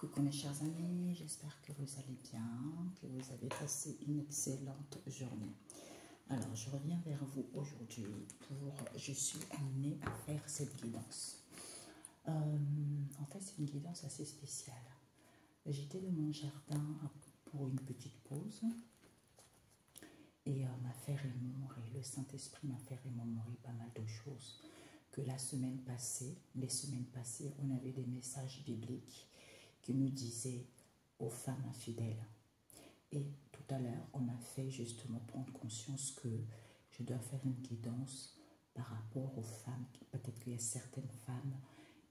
Coucou mes chers amis, j'espère que vous allez bien, que vous avez passé une excellente journée. Alors, je reviens vers vous aujourd'hui je suis amenée à faire cette guidance. En fait, c'est une guidance assez spéciale. J'étais dans mon jardin pour une petite pause et m'a fait remémorer, le Saint-Esprit m'a fait remémorer pas mal de choses. Que les semaines passées, on avait des messages bibliques qui nous disaient aux femmes infidèles. Et tout à l'heure, on m'a fait justement prendre conscience que je dois faire une guidance par rapport aux femmes. Peut-être qu'il y a certaines femmes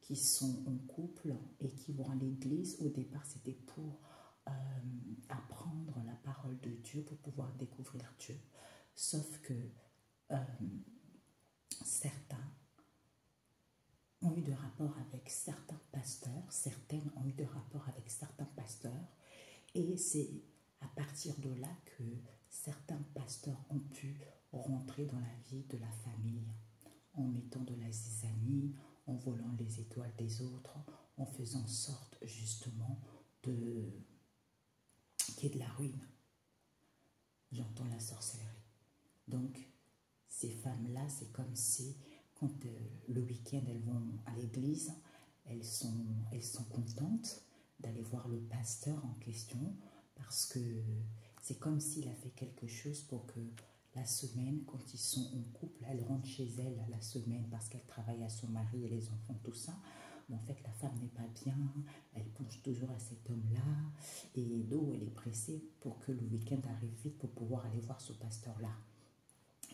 qui sont en couple et qui vont à l'église. Au départ, c'était pour apprendre la parole de Dieu, pour pouvoir découvrir Dieu. Sauf que certains ont eu de rapport avec certains pasteurs, certaines ont eu de rapport avec certains pasteurs, et c'est à partir de là que certains pasteurs ont pu rentrer dans la vie de la famille, en mettant de la zizanie, en volant les étoiles des autres, en faisant en sorte justement qu'il y ait de la ruine. J'entends la sorcellerie. Donc, ces femmes-là, c'est comme si quand le week-end, elles vont à l'église, elles sont contentes d'aller voir le pasteur en question parce que c'est comme s'il a fait quelque chose pour que la semaine, quand ils sont en couple, elle rentre chez elle la semaine parce qu'elle travaille à son mari et les enfants, tout ça. Mais en fait, la femme n'est pas bien, elle pense toujours à cet homme-là et donc elle est pressée pour que le week-end arrive vite pour pouvoir aller voir ce pasteur-là.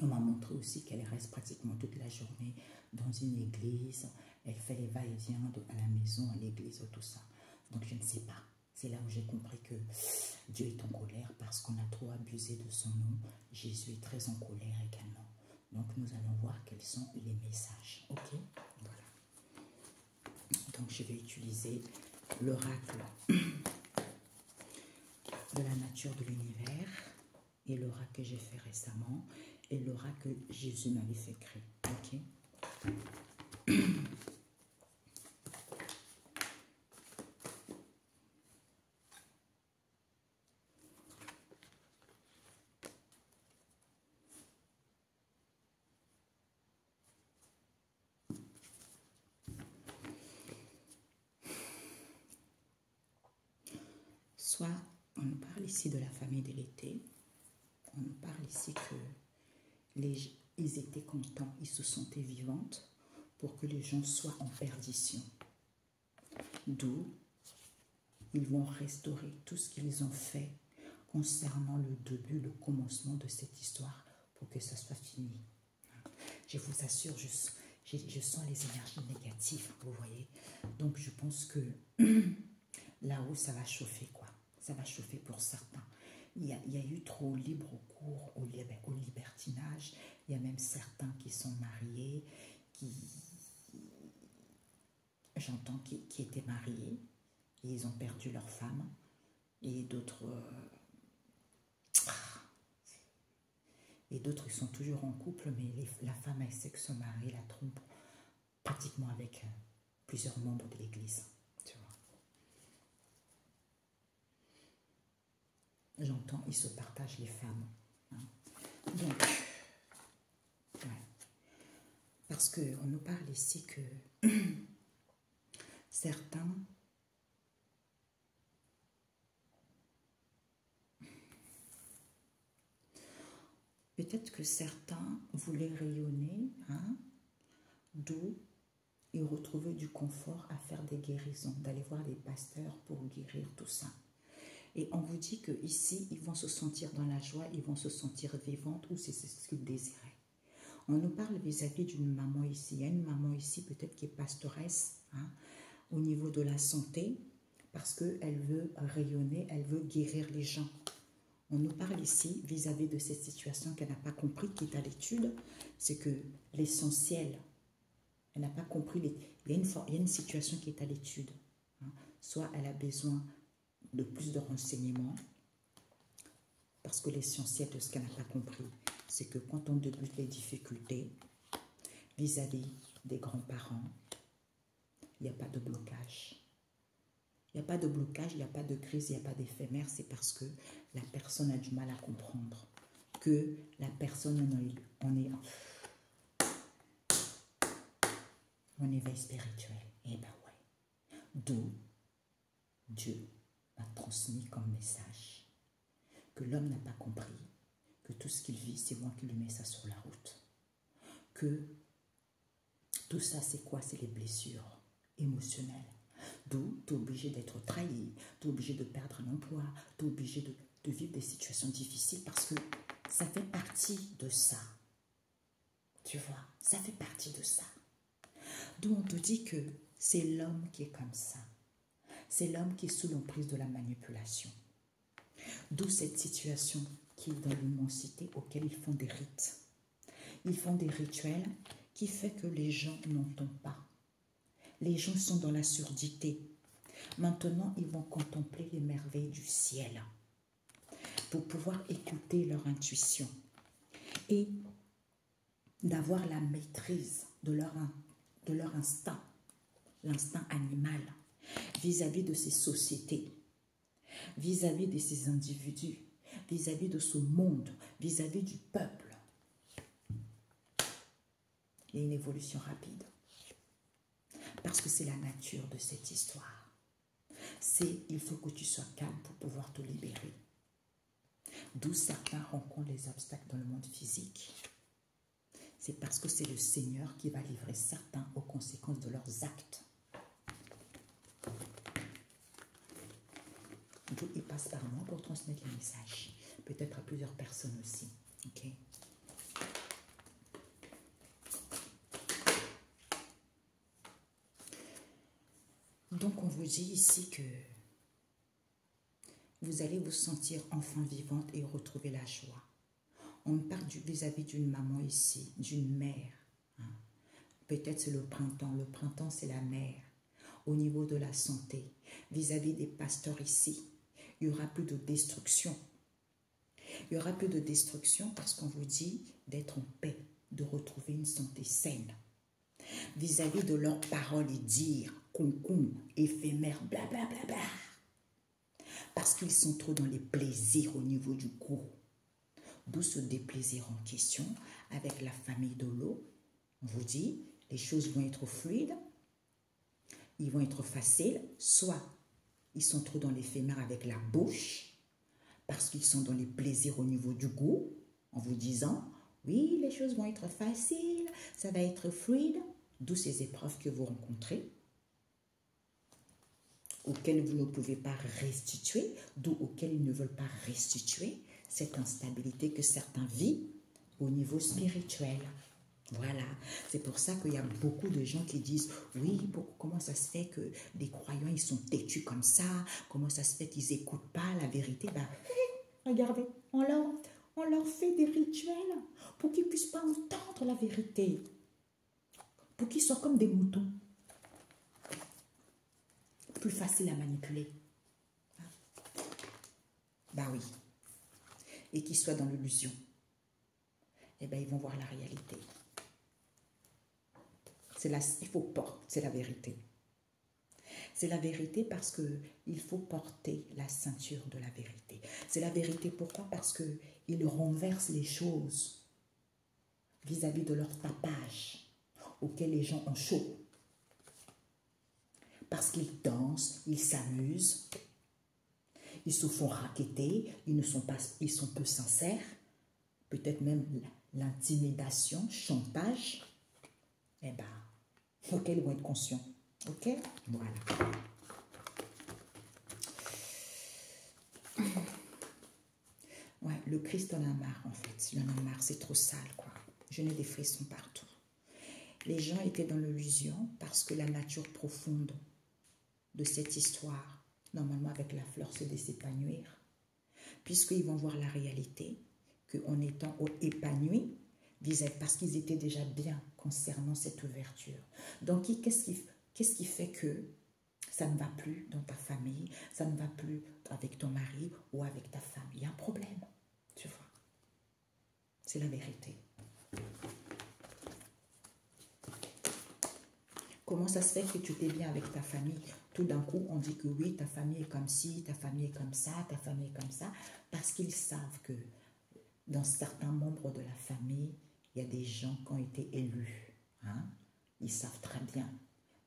On m'a montré aussi qu'elle reste pratiquement toute la journée dans une église. Elle fait les va-et-vient à la maison, à l'église, tout ça. Donc je ne sais pas. C'est là où j'ai compris que Dieu est en colère parce qu'on a trop abusé de son nom. Jésus est très en colère également. Donc nous allons voir quels sont les messages. Ok? Voilà. Donc je vais utiliser l'oracle de la nature de l'univers et l'oracle que j'ai fait récemment. Et l'oracle que Jésus m'avait fait créer. Ok? Soit on nous parle ici de la famille de l'été. On nous parle ici que ils étaient contents, ils se sentaient vivantes pour que les gens soient en perdition. D'où ils vont restaurer tout ce qu'ils ont fait concernant le début, le commencement de cette histoire pour que ça soit fini. Je vous assure, je sens les énergies négatives, vous voyez. Donc je pense que là-haut, ça va chauffer, quoi. Ça va chauffer pour certains. Il y a eu trop libre cours au libertinage. Il y a même certains qui sont mariés, j'entends, qui étaient mariés et ils ont perdu leur femme. Et d'autres, ils sont toujours en couple, mais la femme, elle sait que son mari la trompe pratiquement avec plusieurs membres de l'église. Tu vois. J'entends, ils se partagent les femmes. Hein. Donc, ouais. Parce qu'on nous parle ici que certains peut-être que certains voulaient rayonner, hein, d'où ils retrouvaient du confort à faire des guérisons, d'aller voir des pasteurs pour guérir tout ça. Et on vous dit qu'ici, ils vont se sentir dans la joie, ils vont se sentir vivantes, ou c'est ce qu'ils désiraient. On nous parle vis-à-vis d'une maman ici. Il y a une maman ici, peut-être qui est pastoresse, hein, au niveau de la santé, parce qu'elle veut rayonner, elle veut guérir les gens. On nous parle ici, vis-à-vis de cette situation qu'elle n'a pas compris, qui est à l'étude, c'est que l'essentiel, elle n'a pas compris, il y a une situation qui est à l'étude. Hein. Soit elle a besoin de plus de renseignements, parce que l'essentiel de ce qu'elle n'a pas compris, c'est que quand on débute les difficultés vis-à-vis des grands-parents, il n'y a pas de blocage. Il n'y a pas de blocage, il n'y a pas de crise, il n'y a pas d'éphémère. C'est parce que la personne a du mal à comprendre que la personne en éveil spirituel. Et ben ouais. D'où Dieu m'a transmis comme message que l'homme n'a pas compris, que tout ce qu'il vit, c'est moi qui lui mets ça sur la route. Que tout ça, c'est quoi? C'est les blessures émotionnelles. D'où tu es obligé d'être trahi, tu es obligé de perdre un emploi, tu es obligé de vivre des situations difficiles parce que ça fait partie de ça. Tu vois, ça fait partie de ça. D'où on te dit que c'est l'homme qui est comme ça. C'est l'homme qui est sous l'emprise de la manipulation. D'où cette situation qui est dans l'immensité auquel ils font des rites. Ils font des rituels qui fait que les gens n'entendent pas. Les gens sont dans la surdité. Maintenant, ils vont contempler les merveilles du ciel pour pouvoir écouter leur intuition et d'avoir la maîtrise de leur instinct, l'instinct animal, vis-à-vis de ces sociétés, vis-à-vis de ces individus, vis-à-vis de ce monde, vis-à-vis du peuple. Il y a une évolution rapide. Parce que c'est la nature de cette histoire. Il faut que tu sois calme pour pouvoir te libérer. D'où certains rencontrent les obstacles dans le monde physique. C'est parce que c'est le Seigneur qui va livrer certains aux conséquences de leurs actes. D'où il passe par moi pour transmettre les messages. Peut-être à plusieurs personnes aussi. Ok? Donc on vous dit ici que vous allez vous sentir enfin vivante et retrouver la joie. On me parle vis-à-vis d'une maman ici, d'une mère. Hein. Peut-être c'est le printemps. Le printemps, c'est la mère. Au niveau de la santé, vis-à-vis des pasteurs ici, il n'y aura plus de destruction. Il n'y aura plus de destruction parce qu'on vous dit d'être en paix, de retrouver une santé saine. Vis-à-vis de leurs paroles et dire, concombre, éphémère, blablabla. Bla, bla, bla. Parce qu'ils sont trop dans les plaisirs au niveau du goût. D'où ce déplaisir en question avec la famille de l'eau. On vous dit, les choses vont être fluides, ils vont être faciles, soit ils sont trop dans l'éphémère avec la bouche, parce qu'ils sont dans les plaisirs au niveau du goût, en vous disant, oui, les choses vont être faciles, ça va être fluide, d'où ces épreuves que vous rencontrez, auxquelles vous ne pouvez pas restituer, d'où auxquelles ils ne veulent pas restituer, cette instabilité que certains vivent au niveau spirituel. Voilà, c'est pour ça qu'il y a beaucoup de gens qui disent « Oui, comment ça se fait que les croyants, ils sont têtus comme ça? Comment ça se fait qu'ils n'écoutent pas la vérité ?» Ben, regardez, on leur fait des rituels pour qu'ils ne puissent pas entendre la vérité, pour qu'ils soient comme des moutons, plus facile à manipuler. Ben oui, et qu'ils soient dans l'illusion. Eh bien, ils vont voir la réalité. Il faut porter, c'est la vérité. C'est la vérité parce qu'il faut porter la ceinture de la vérité. C'est la vérité pourquoi? Parce qu'ils renversent les choses vis-à-vis de leur tapage auquel les gens ont chaud. Parce qu'ils dansent, ils s'amusent, ils se font racketter, ils sont peu sincères, peut-être même l'intimidation, chantage, eh bien, auxquels ils vont être conscients. Ok? Voilà. Ouais, le Christ en a marre, en fait. Il en a marre, c'est trop sale, quoi. Je n'ai des frissons partout. Les gens étaient dans l'illusion parce que la nature profonde de cette histoire, normalement avec la fleur, c'est de s'épanouir. Puisqu'ils vont voir la réalité, qu'en étant épanouis, parce qu'ils étaient déjà bien concernant cette ouverture. Donc, qu'est-ce qui fait que ça ne va plus dans ta famille, ça ne va plus avec ton mari ou avec ta femme? Il y a un problème, tu vois. C'est la vérité. Comment ça se fait que tu t'es bien avec ta famille? Tout d'un coup, on dit que oui, ta famille est comme ci, ta famille est comme ça, ta famille est comme ça, parce qu'ils savent que dans certains membres de la famille, il y a des gens qui ont été élus. Hein? Ils savent très bien.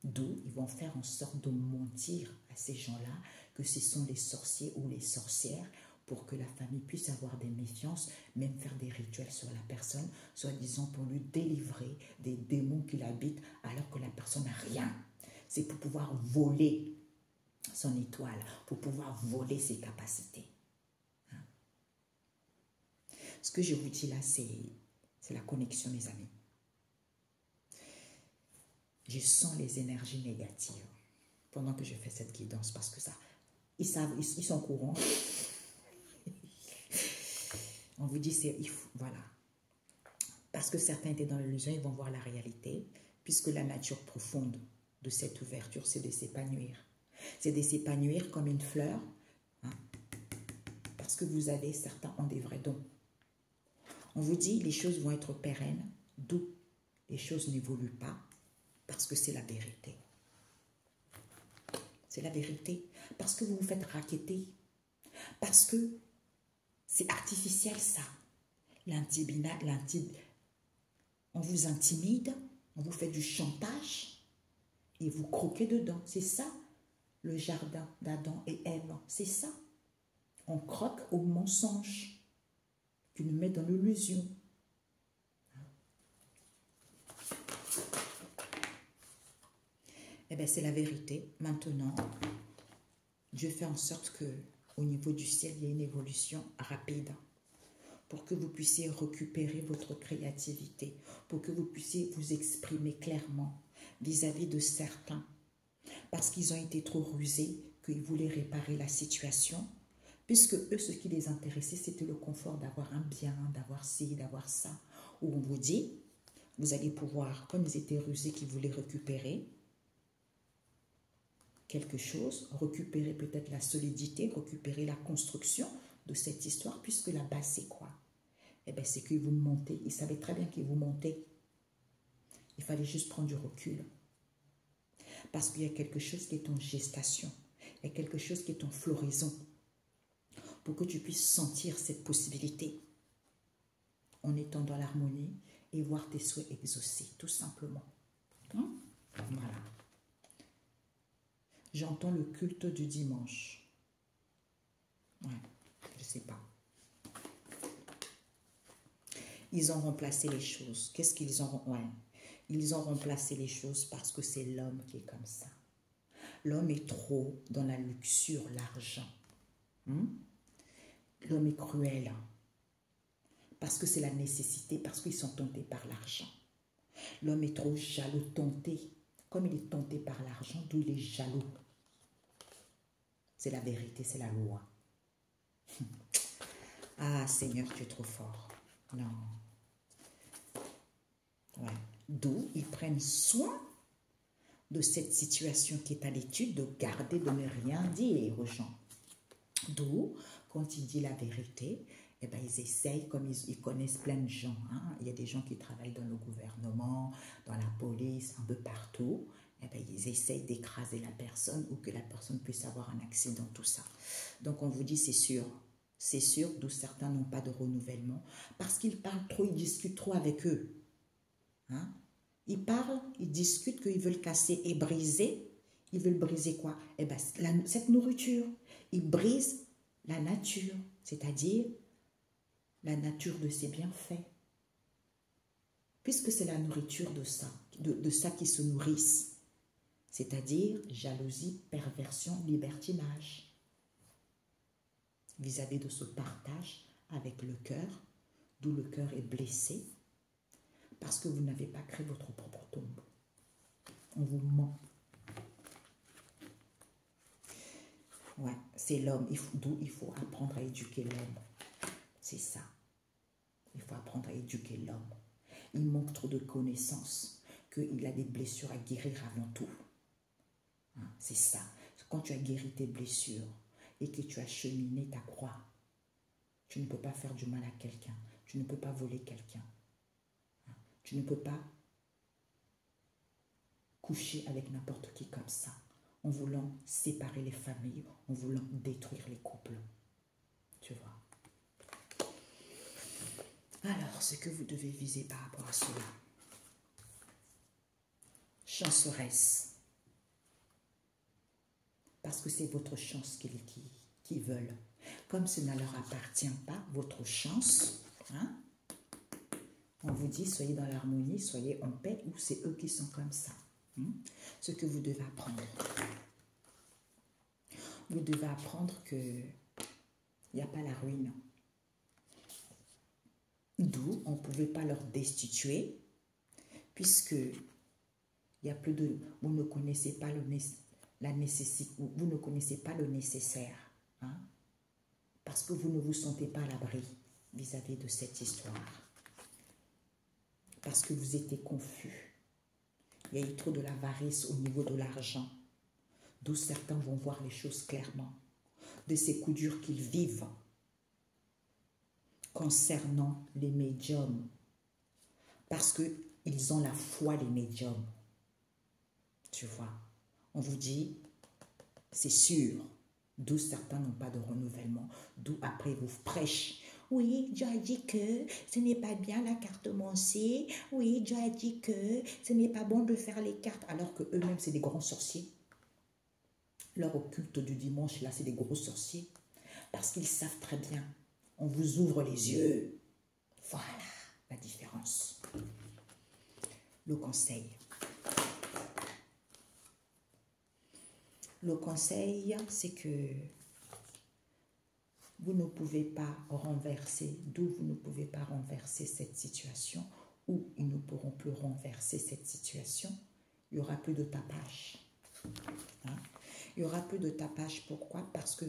D'où ils vont faire en sorte de mentir à ces gens-là que ce sont les sorciers ou les sorcières pour que la famille puisse avoir des méfiances, même faire des rituels sur la personne, soi-disant pour lui délivrer des démons qui l'habitent alors que la personne n'a rien. C'est pour pouvoir voler son étoile, pour pouvoir voler ses capacités. Hein? Ce que je vous dis là, c'est la connexion, mes amis. Je sens les énergies négatives pendant que je fais cette guidance parce que ça, ils savent, ils sont au courant. On vous dit, voilà. Parce que certains étaient dans l'illusion, ils vont voir la réalité, puisque la nature profonde de cette ouverture, c'est de s'épanouir. C'est de s'épanouir comme une fleur, hein, parce que vous avez, certains ont des vrais dons. On vous dit, les choses vont être pérennes, d'où les choses n'évoluent pas, parce que c'est la vérité. C'est la vérité. Parce que vous vous faites racketter. Parce que c'est artificiel, ça. On vous intimide, on vous fait du chantage et vous croquez dedans. C'est ça, le jardin d'Adam et Ève. C'est ça. On croque au mensonge qui nous met dans l'illusion. Eh bien, c'est la vérité. Maintenant, Dieu fait en sorte que au niveau du ciel, il y ait une évolution rapide pour que vous puissiez récupérer votre créativité, pour que vous puissiez vous exprimer clairement vis-à-vis de certains, parce qu'ils ont été trop rusés, qu'ils voulaient réparer la situation, puisque eux, ce qui les intéressait, c'était le confort d'avoir un bien, d'avoir ci, d'avoir ça, où on vous dit, vous allez pouvoir, comme ils étaient rusés, qu'ils voulaient récupérer quelque chose, récupérer peut-être la solidité, récupérer la construction de cette histoire, puisque la base, c'est quoi? Eh bien, c'est que vous montez. Ils savaient très bien qu'ils vous montaient. Il fallait juste prendre du recul. Parce qu'il y a quelque chose qui est en gestation. Il y a quelque chose qui est en floraison. Pour que tu puisses sentir cette possibilité en étant dans l'harmonie et voir tes souhaits exaucés, tout simplement. Voilà. J'entends le culte du dimanche. Ouais, je ne sais pas. Ils ont remplacé les choses. Qu'est-ce qu'ils ont... Ouais. Ils ont remplacé les choses parce que c'est l'homme qui est comme ça. L'homme est trop dans la luxure, l'argent. L'homme est cruel. Parce que c'est la nécessité, parce qu'ils sont tentés par l'argent. L'homme est trop jaloux, tenté. Comme il est tenté par l'argent, d'où il est jaloux. C'est la vérité, c'est la loi. Ah, Seigneur, tu es trop fort. Non. Ouais. D'où ils prennent soin de cette situation qui est à l'étude, de garder, de ne rien dire aux gens. D'où, quand il dit la vérité, eh ben, ils essayent, comme ils connaissent plein de gens. Hein. Il y a des gens qui travaillent dans le gouvernement, dans la police, un peu partout. Eh ben, ils essayent d'écraser la personne ou que la personne puisse avoir un accident, tout ça. Donc, on vous dit, c'est sûr. C'est sûr, d'où certains n'ont pas de renouvellement. Parce qu'ils parlent trop, ils discutent trop avec eux. Hein? Ils parlent, ils discutent qu'ils veulent casser et briser. Ils veulent briser quoi? Eh ben, cette nourriture. Ils brisent la nature, c'est-à-dire la nature de ses bienfaits. Puisque c'est la nourriture de ça, de ça qui se nourrissent. C'est-à-dire jalousie, perversion, libertinage. Vis-à-vis de ce partage avec le cœur, d'où le cœur est blessé, parce que vous n'avez pas créé votre propre tombe. On vous ment. Ouais, c'est l'homme, d'où il faut apprendre à éduquer l'homme. C'est ça. Il faut apprendre à éduquer l'homme. Il manque trop de connaissances, qu'il a des blessures à guérir avant tout. Hein, c'est ça. Quand tu as guéri tes blessures et que tu as cheminé ta croix, tu ne peux pas faire du mal à quelqu'un. Tu ne peux pas voler quelqu'un. Hein, tu ne peux pas coucher avec n'importe qui comme ça, en voulant séparer les familles, en voulant détruire les couples. Tu vois. Alors, ce que vous devez viser par rapport à cela. Chanceresse. Parce que c'est votre chance qui veulent. Comme ce ne leur appartient pas, votre chance, hein, on vous dit, soyez dans l'harmonie, soyez en paix, ou c'est eux qui sont comme ça. Hein. Ce que vous devez apprendre. Vous devez apprendre qu'il n'y a pas la ruine. D'où on ne pouvait pas leur destituer, puisque il y a plus de, vous ne connaissez pas la nécessité, vous ne connaissez pas le nécessaire, hein, parce que vous ne vous sentez pas à l'abri vis-à-vis de cette histoire, parce que vous étiez confus. Il y a eu trop de l'avarice au niveau de l'argent, d'où certains vont voir les choses clairement, de ces coups durs qu'ils vivent concernant les médiums, parce qu'ils ont la foi, les médiums. Tu vois, on vous dit, c'est sûr, d'où certains n'ont pas de renouvellement, d'où après vous prêchez. Oui, Dieu a dit que ce n'est pas bien la cartomancie. Oui, Dieu a dit que ce n'est pas bon de faire les cartes, alors que eux-mêmes, c'est des grands sorciers. Leur occulte du dimanche, là, c'est des gros sorciers. Parce qu'ils savent très bien. On vous ouvre les yeux. Voilà la différence. Le conseil. Le conseil, c'est que vous ne pouvez pas renverser, d'où vous ne pouvez pas renverser cette situation, ou ils ne pourront plus renverser cette situation. Il n'y aura plus de tapage. Hein? Il n'y aura plus de tapage. Pourquoi? Parce que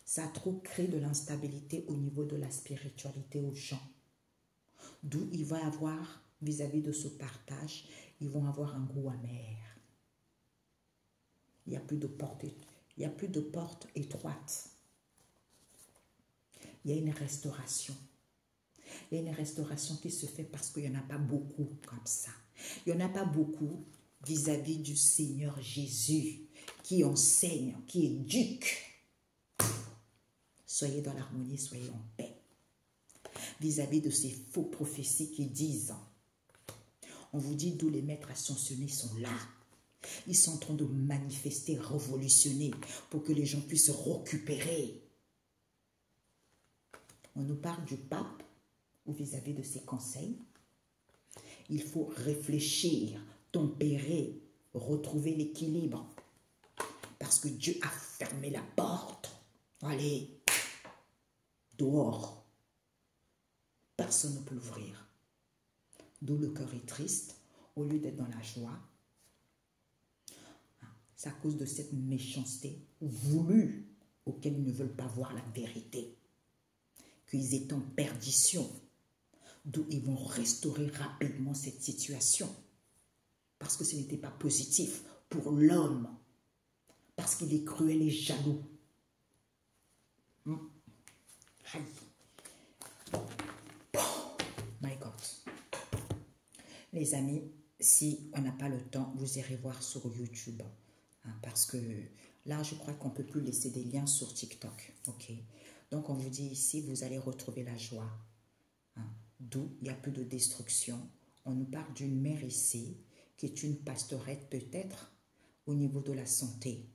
ça a trop créé de l'instabilité au niveau de la spiritualité aux gens. D'où il va y avoir, vis-à-vis de ce partage, ils vont avoir un goût amer. Il n'y a plus de porte, il y a plus de porte étroite. Il y a une restauration. Il y a une restauration qui se fait parce qu'il n'y en a pas beaucoup comme ça. Il n'y en a pas beaucoup vis-à-vis du Seigneur Jésus qui enseigne, qui éduque. Soyez dans l'harmonie, soyez en paix. Vis-à-vis de ces faux prophéties qui disent, on vous dit d'où les maîtres ascensionnés sont là. Ils sont en train de manifester, révolutionner pour que les gens puissent récupérer. On nous parle du pape ou vis-à-vis de ses conseils. Il faut réfléchir, tempérer, retrouver l'équilibre. Parce que Dieu a fermé la porte. Allez, dehors. Personne ne peut l'ouvrir. D'où le cœur est triste. Au lieu d'être dans la joie, c'est à cause de cette méchanceté voulue auquel ils ne veulent pas voir la vérité. Qu'ils étaient en perdition. D'où ils vont restaurer rapidement cette situation. Parce que ce n'était pas positif pour l'homme. Parce qu'il est cruel et jaloux. Aïe. My God. Les amis, si on n'a pas le temps, vous irez voir sur YouTube. Hein, parce que là, je crois qu'on ne peut plus laisser des liens sur TikTok. Ok. Donc, on vous dit ici, vous allez retrouver la joie. Hein, d'où il n'y a plus de destruction. On nous parle d'une mère ici, qui est une pastorette peut-être, au niveau de la santé.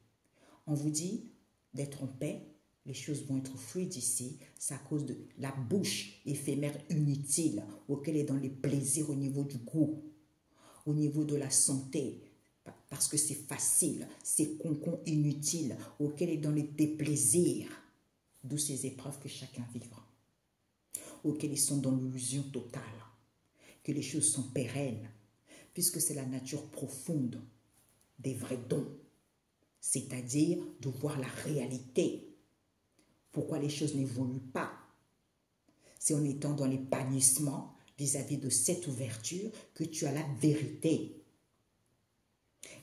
On vous dit d'être en paix. Les choses vont être fluides ici. C'est à cause de la bouche éphémère inutile auquel est dans les plaisirs au niveau du goût, au niveau de la santé, parce que c'est facile, c'est concon inutile auquel est dans les déplaisirs, d'où ces épreuves que chacun vivra, auxquelles ils sont dans l'illusion totale, que les choses sont pérennes, puisque c'est la nature profonde des vrais dons, c'est-à-dire de voir la réalité. Pourquoi les choses n'évoluent pas? C'est en étant dans l'épanouissement vis-à-vis de cette ouverture que tu as la vérité.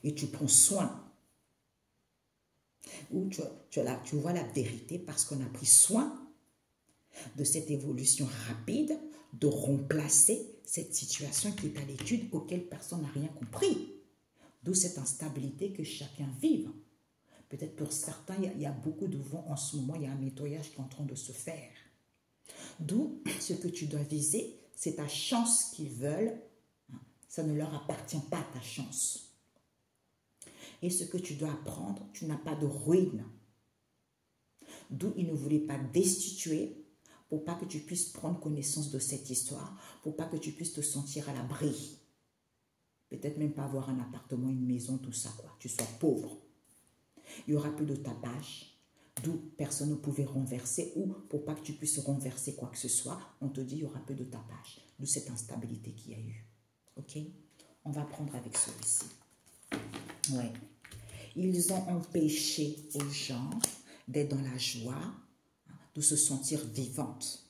Et tu prends soin. Ou tu vois la vérité parce qu'on a pris soin de cette évolution rapide, de remplacer cette situation qui est à l'étude auquel personne n'a rien compris. D'où cette instabilité que chacun vive. Peut-être pour certains, il y a beaucoup de vent en ce moment, il y a un nettoyage qui est en train de se faire. D'où ce que tu dois viser, c'est ta chance qu'ils veulent. Ça ne leur appartient pas, ta chance. Et ce que tu dois apprendre, tu n'as pas de ruine. D'où il ne voulait pas destituer pour pas que tu puisses prendre connaissance de cette histoire, pour pas que tu puisses te sentir à l'abri. Peut-être même pas avoir un appartement, une maison, tout ça, quoi. Tu sois pauvre. Il y aura plus de tapage, d'où personne ne pouvait renverser, ou pour pas que tu puisses renverser quoi que ce soit, on te dit il y aura peu de tapage. D'où cette instabilité qu'il y a eu. Ok? On va prendre avec celui-ci. Ouais. Ils ont empêché aux gens d'être dans la joie, de se sentir vivante.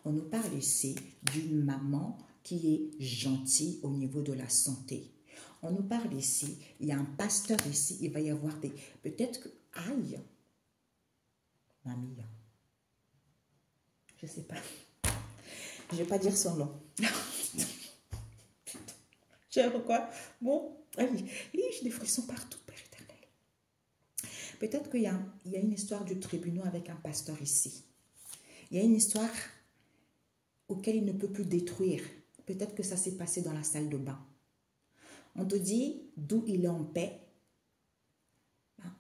On nous parle ici d'une maman qui est gentille au niveau de la santé. On nous parle ici, il y a un pasteur ici, il va y avoir des... Peut-être que... Aïe! Mamie. Je ne sais pas. Je ne vais pas dire son nom. J'ai quoi? Bon, aïe, j'ai des frissons partout, Père éternel. Peut-être qu'il y a une histoire du tribunal avec un pasteur ici. Il y a une histoire auquel il ne peut plus détruire. Peut-être que ça s'est passé dans la salle de bain. On te dit d'où il est en paix.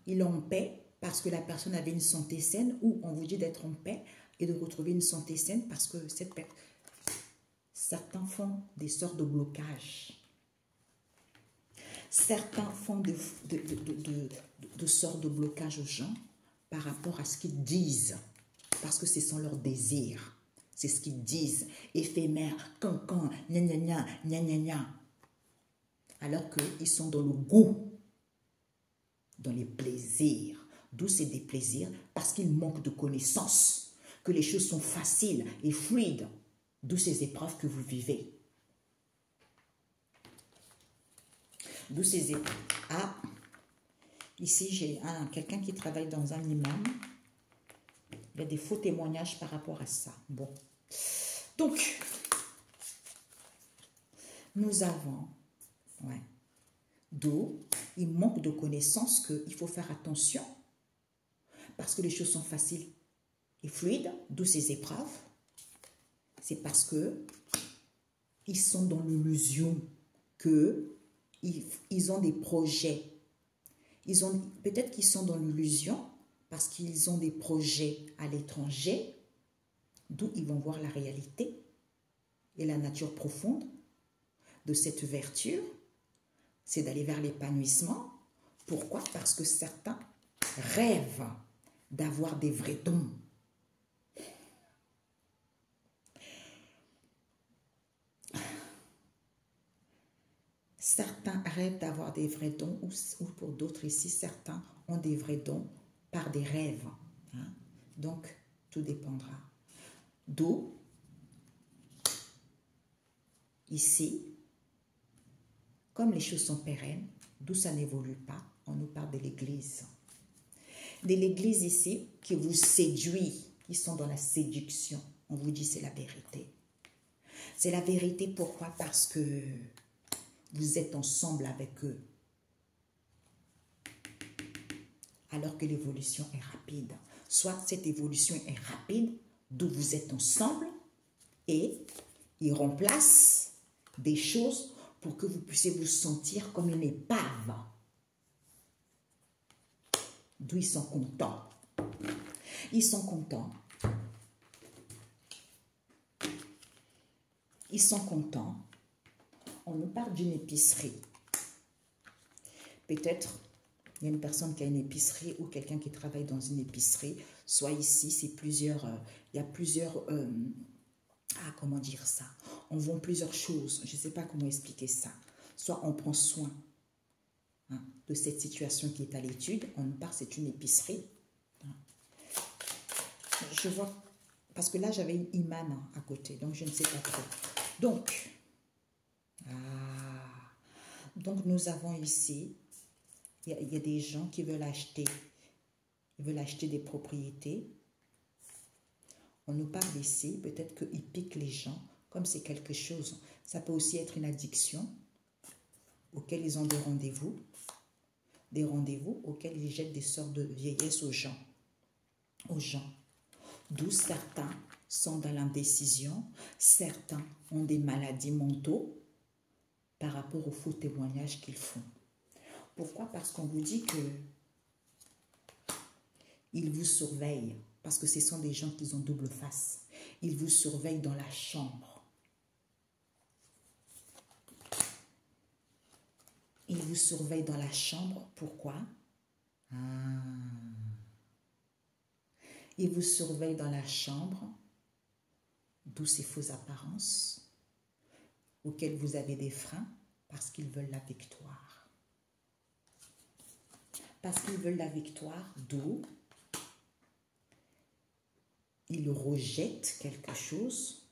Il est en paix parce que la personne avait une santé saine, ou on vous dit d'être en paix et de retrouver une santé saine parce que certains font des sortes de blocages. Certains font de sortes de blocages aux gens par rapport à ce qu'ils disent, parce que ce sont leurs désirs. C'est ce qu'ils disent, éphémère, cancan, gna gna gna, gna gna gna. Alors qu'ils sont dans le goût, dans les plaisirs. D'où c'est des plaisirs? Parce qu'ils manquent de connaissances, que les choses sont faciles et fluides. D'où ces épreuves que vous vivez. D'où ces épreuves. Ah, ici j'ai quelqu'un qui travaille dans un imam. Il y a des faux témoignages par rapport à ça. Bon. Donc, nous avons, ouais, d'où il manque de connaissances qu'il faut faire attention parce que les choses sont faciles et fluides, d'où ces épreuves. C'est parce que ils sont dans l'illusion qu'ils ont des projets. Peut-être qu'ils sont dans l'illusion parce qu'ils ont des projets à l'étranger, d'où ils vont voir la réalité et la nature profonde de cette vertu, c'est d'aller vers l'épanouissement. Pourquoi? Parce que certains rêvent d'avoir des vrais dons. Certains rêvent d'avoir des vrais dons, ou pour d'autres ici, certains ont des vrais dons par des rêves. Hein? Donc, tout dépendra. D'où, ici, comme les choses sont pérennes, d'où ça n'évolue pas, on nous parle de l'Église. De l'Église ici qui vous séduit, qui sont dans la séduction. On vous dit c'est la vérité. C'est la vérité, pourquoi? Parce que vous êtes ensemble avec eux. Alors que l'évolution est rapide. Soit cette évolution est rapide, d'où vous êtes ensemble, et ils remplacent des choses pour que vous puissiez vous sentir comme une épave. D'où ils sont contents. Ils sont contents. Ils sont contents. On nous parle d'une épicerie. Peut-être il y a une personne qui a une épicerie ou quelqu'un qui travaille dans une épicerie. Soit ici, c'est plusieurs, il y a plusieurs, comment dire ça? On vend plusieurs choses. Je ne sais pas comment expliquer ça. Soit on prend soin de cette situation qui est à l'étude. On nous parle, c'est une épicerie. Je vois, parce que là, j'avais une imam à côté, donc je ne sais pas trop. Donc nous avons ici, il y a des gens qui veulent acheter, des propriétés. On nous parle ici, peut-être qu'ils piquent les gens, comme c'est quelque chose. Ça peut aussi être une addiction auquel ils ont des rendez-vous. des rendez-vous auxquels ils jettent des sortes de vieillesse aux gens. D'où certains sont dans l'indécision, certains ont des maladies mentaux par rapport aux faux témoignages qu'ils font. Pourquoi? Parce qu'on vous dit que ils vous surveillent, parce que ce sont des gens qui ont double face. Ils vous surveillent dans la chambre. Ils vous surveillent dans la chambre. Pourquoi? Ils vous surveillent dans la chambre, d'où ces fausses apparences, auxquelles vous avez des freins, parce qu'ils veulent la victoire. Parce qu'ils veulent la victoire, d'où ils rejettent quelque chose,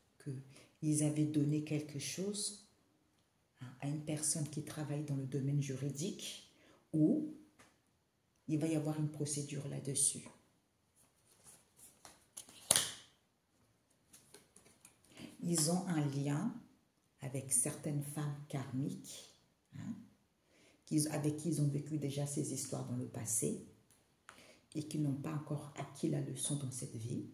qu'ils avaient donné quelque chose à une personne qui travaille dans le domaine juridique, où il va y avoir une procédure là-dessus. Ils ont un lien avec certaines femmes karmiques, avec qui ils ont vécu déjà ces histoires dans le passé et qui n'ont pas encore acquis la leçon dans cette vie,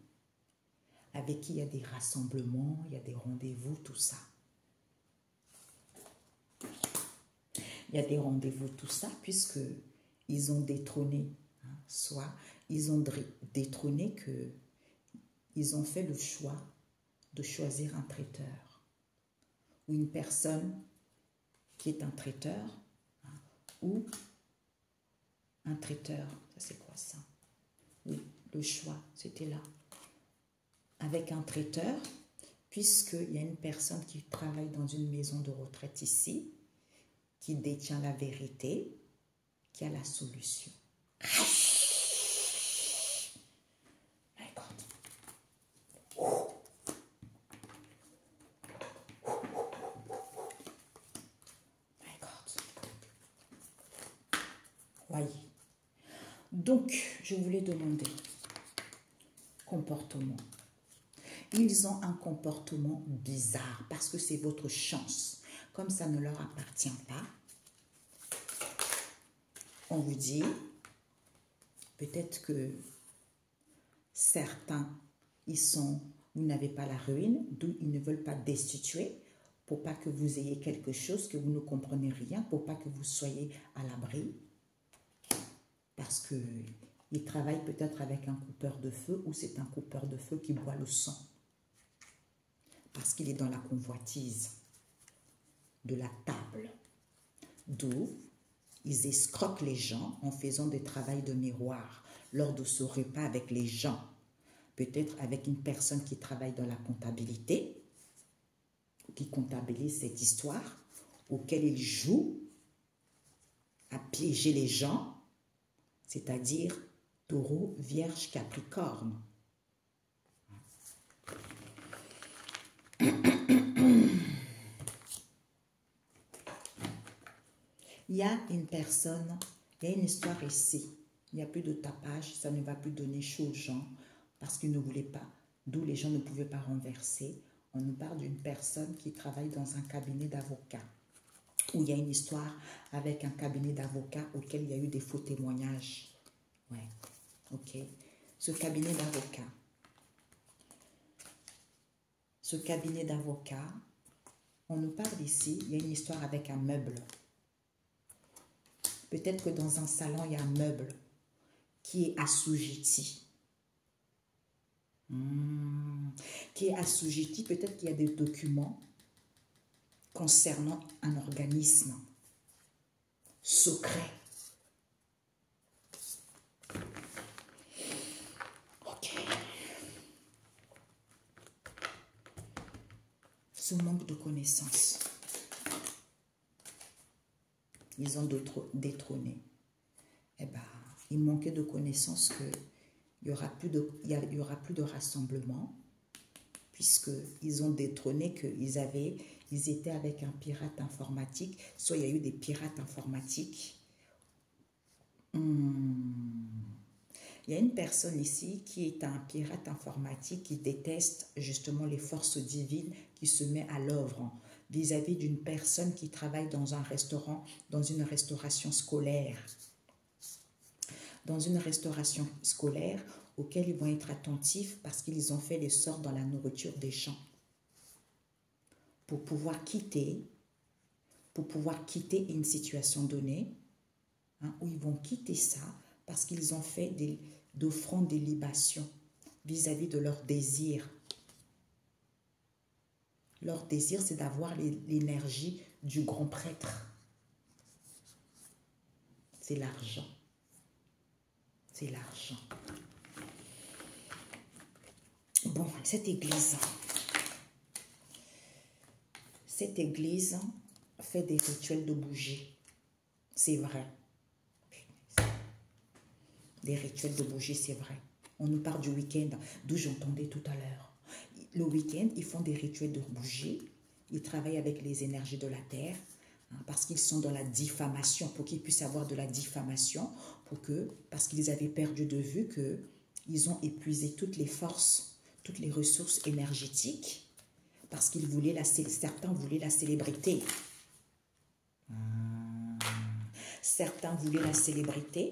avec qui il y a des rassemblements, il y a des rendez-vous, tout ça. Il y a des rendez-vous, tout ça, puisqu'ils ont détrôné, soit ils ont détrôné qu'ils ont fait le choix de choisir un traiteur ou une personne qui est un traiteur ou un traiteur, ça c'est quoi ça? Oui, le choix, c'était là. Avec un traiteur, puisqu'il y a une personne qui travaille dans une maison de retraite ici, qui détient la vérité, qui a la solution. Voyez. Donc, je voulais demander, comportement. Ils ont un comportement bizarre parce que c'est votre chance. Comme ça ne leur appartient pas, on vous dit, peut-être que certains, vous n'avez pas la ruine, d'où ils ne veulent pas destituer, pour pas que vous ayez quelque chose, que vous ne comprenez rien, pour pas que vous soyez à l'abri. Parce qu'ils travaillent peut-être avec un coupeur de feu ou c'est un coupeur de feu qui boit le sang. Parce qu'il est dans la convoitise de la table. D'où ils escroquent les gens en faisant des travails de miroir lors de ce repas avec les gens. Peut-être avec une personne qui travaille dans la comptabilité, qui comptabilise cette histoire, auquel ils jouent à piéger les gens, c'est-à-dire Taureau, Vierge, Capricorne. Il y a une personne, il y a une histoire ici. Il n'y a plus de tapage, ça ne va plus donner chaud aux gens parce qu'ils ne voulaient pas, d'où les gens ne pouvaient pas renverser. On nous parle d'une personne qui travaille dans un cabinet d'avocats, où il y a une histoire avec un cabinet d'avocats auquel il y a eu des faux témoignages. Ouais, ok. Ce cabinet d'avocats, on nous parle ici, il y a une histoire avec un meuble. Peut-être que dans un salon, il y a un meuble qui est assujetti. Qui est assujetti, peut-être qu'il y a des documents concernant un organisme secret. Ok. Ce manque de connaissances. Ils ont détrôné. Eh bien, il manquait de connaissances qu'il n'y aura plus de rassemblement, puisqu'ils ont détrôné qu'ils étaient avec un pirate informatique, soit il y a eu des pirates informatiques. Il y a une personne ici qui est un pirate informatique qui déteste justement les forces divines qui se met à l'œuvre vis-à-vis d'une personne qui travaille dans un restaurant, dans une restauration scolaire. dans une restauration scolaire auquel ils vont être attentifs parce qu'ils ont fait les sorts dans la nourriture des gens. Pour pouvoir quitter une situation donnée, hein, où ils vont quitter ça parce qu'ils ont fait d'offrandes, des libations vis-à-vis de leur désir. Leur désir, c'est d'avoir l'énergie du grand prêtre. C'est l'argent. C'est l'argent. Bon, cette église fait des rituels de bougies. C'est vrai. Des rituels de bougies, c'est vrai. On nous parle du week-end, d'où j'entendais tout à l'heure. Le week-end, ils font des rituels de bougies. Ils travaillent avec les énergies de la terre, hein, parce qu'ils sont dans la diffamation, pour qu'ils puissent avoir de la diffamation, parce qu'ils avaient perdu de vue qu'ils ont épuisé toutes les forces, toutes les ressources énergétiques, parce qu'ils voulaient certains voulaient la célébrité. Certains voulaient la célébrité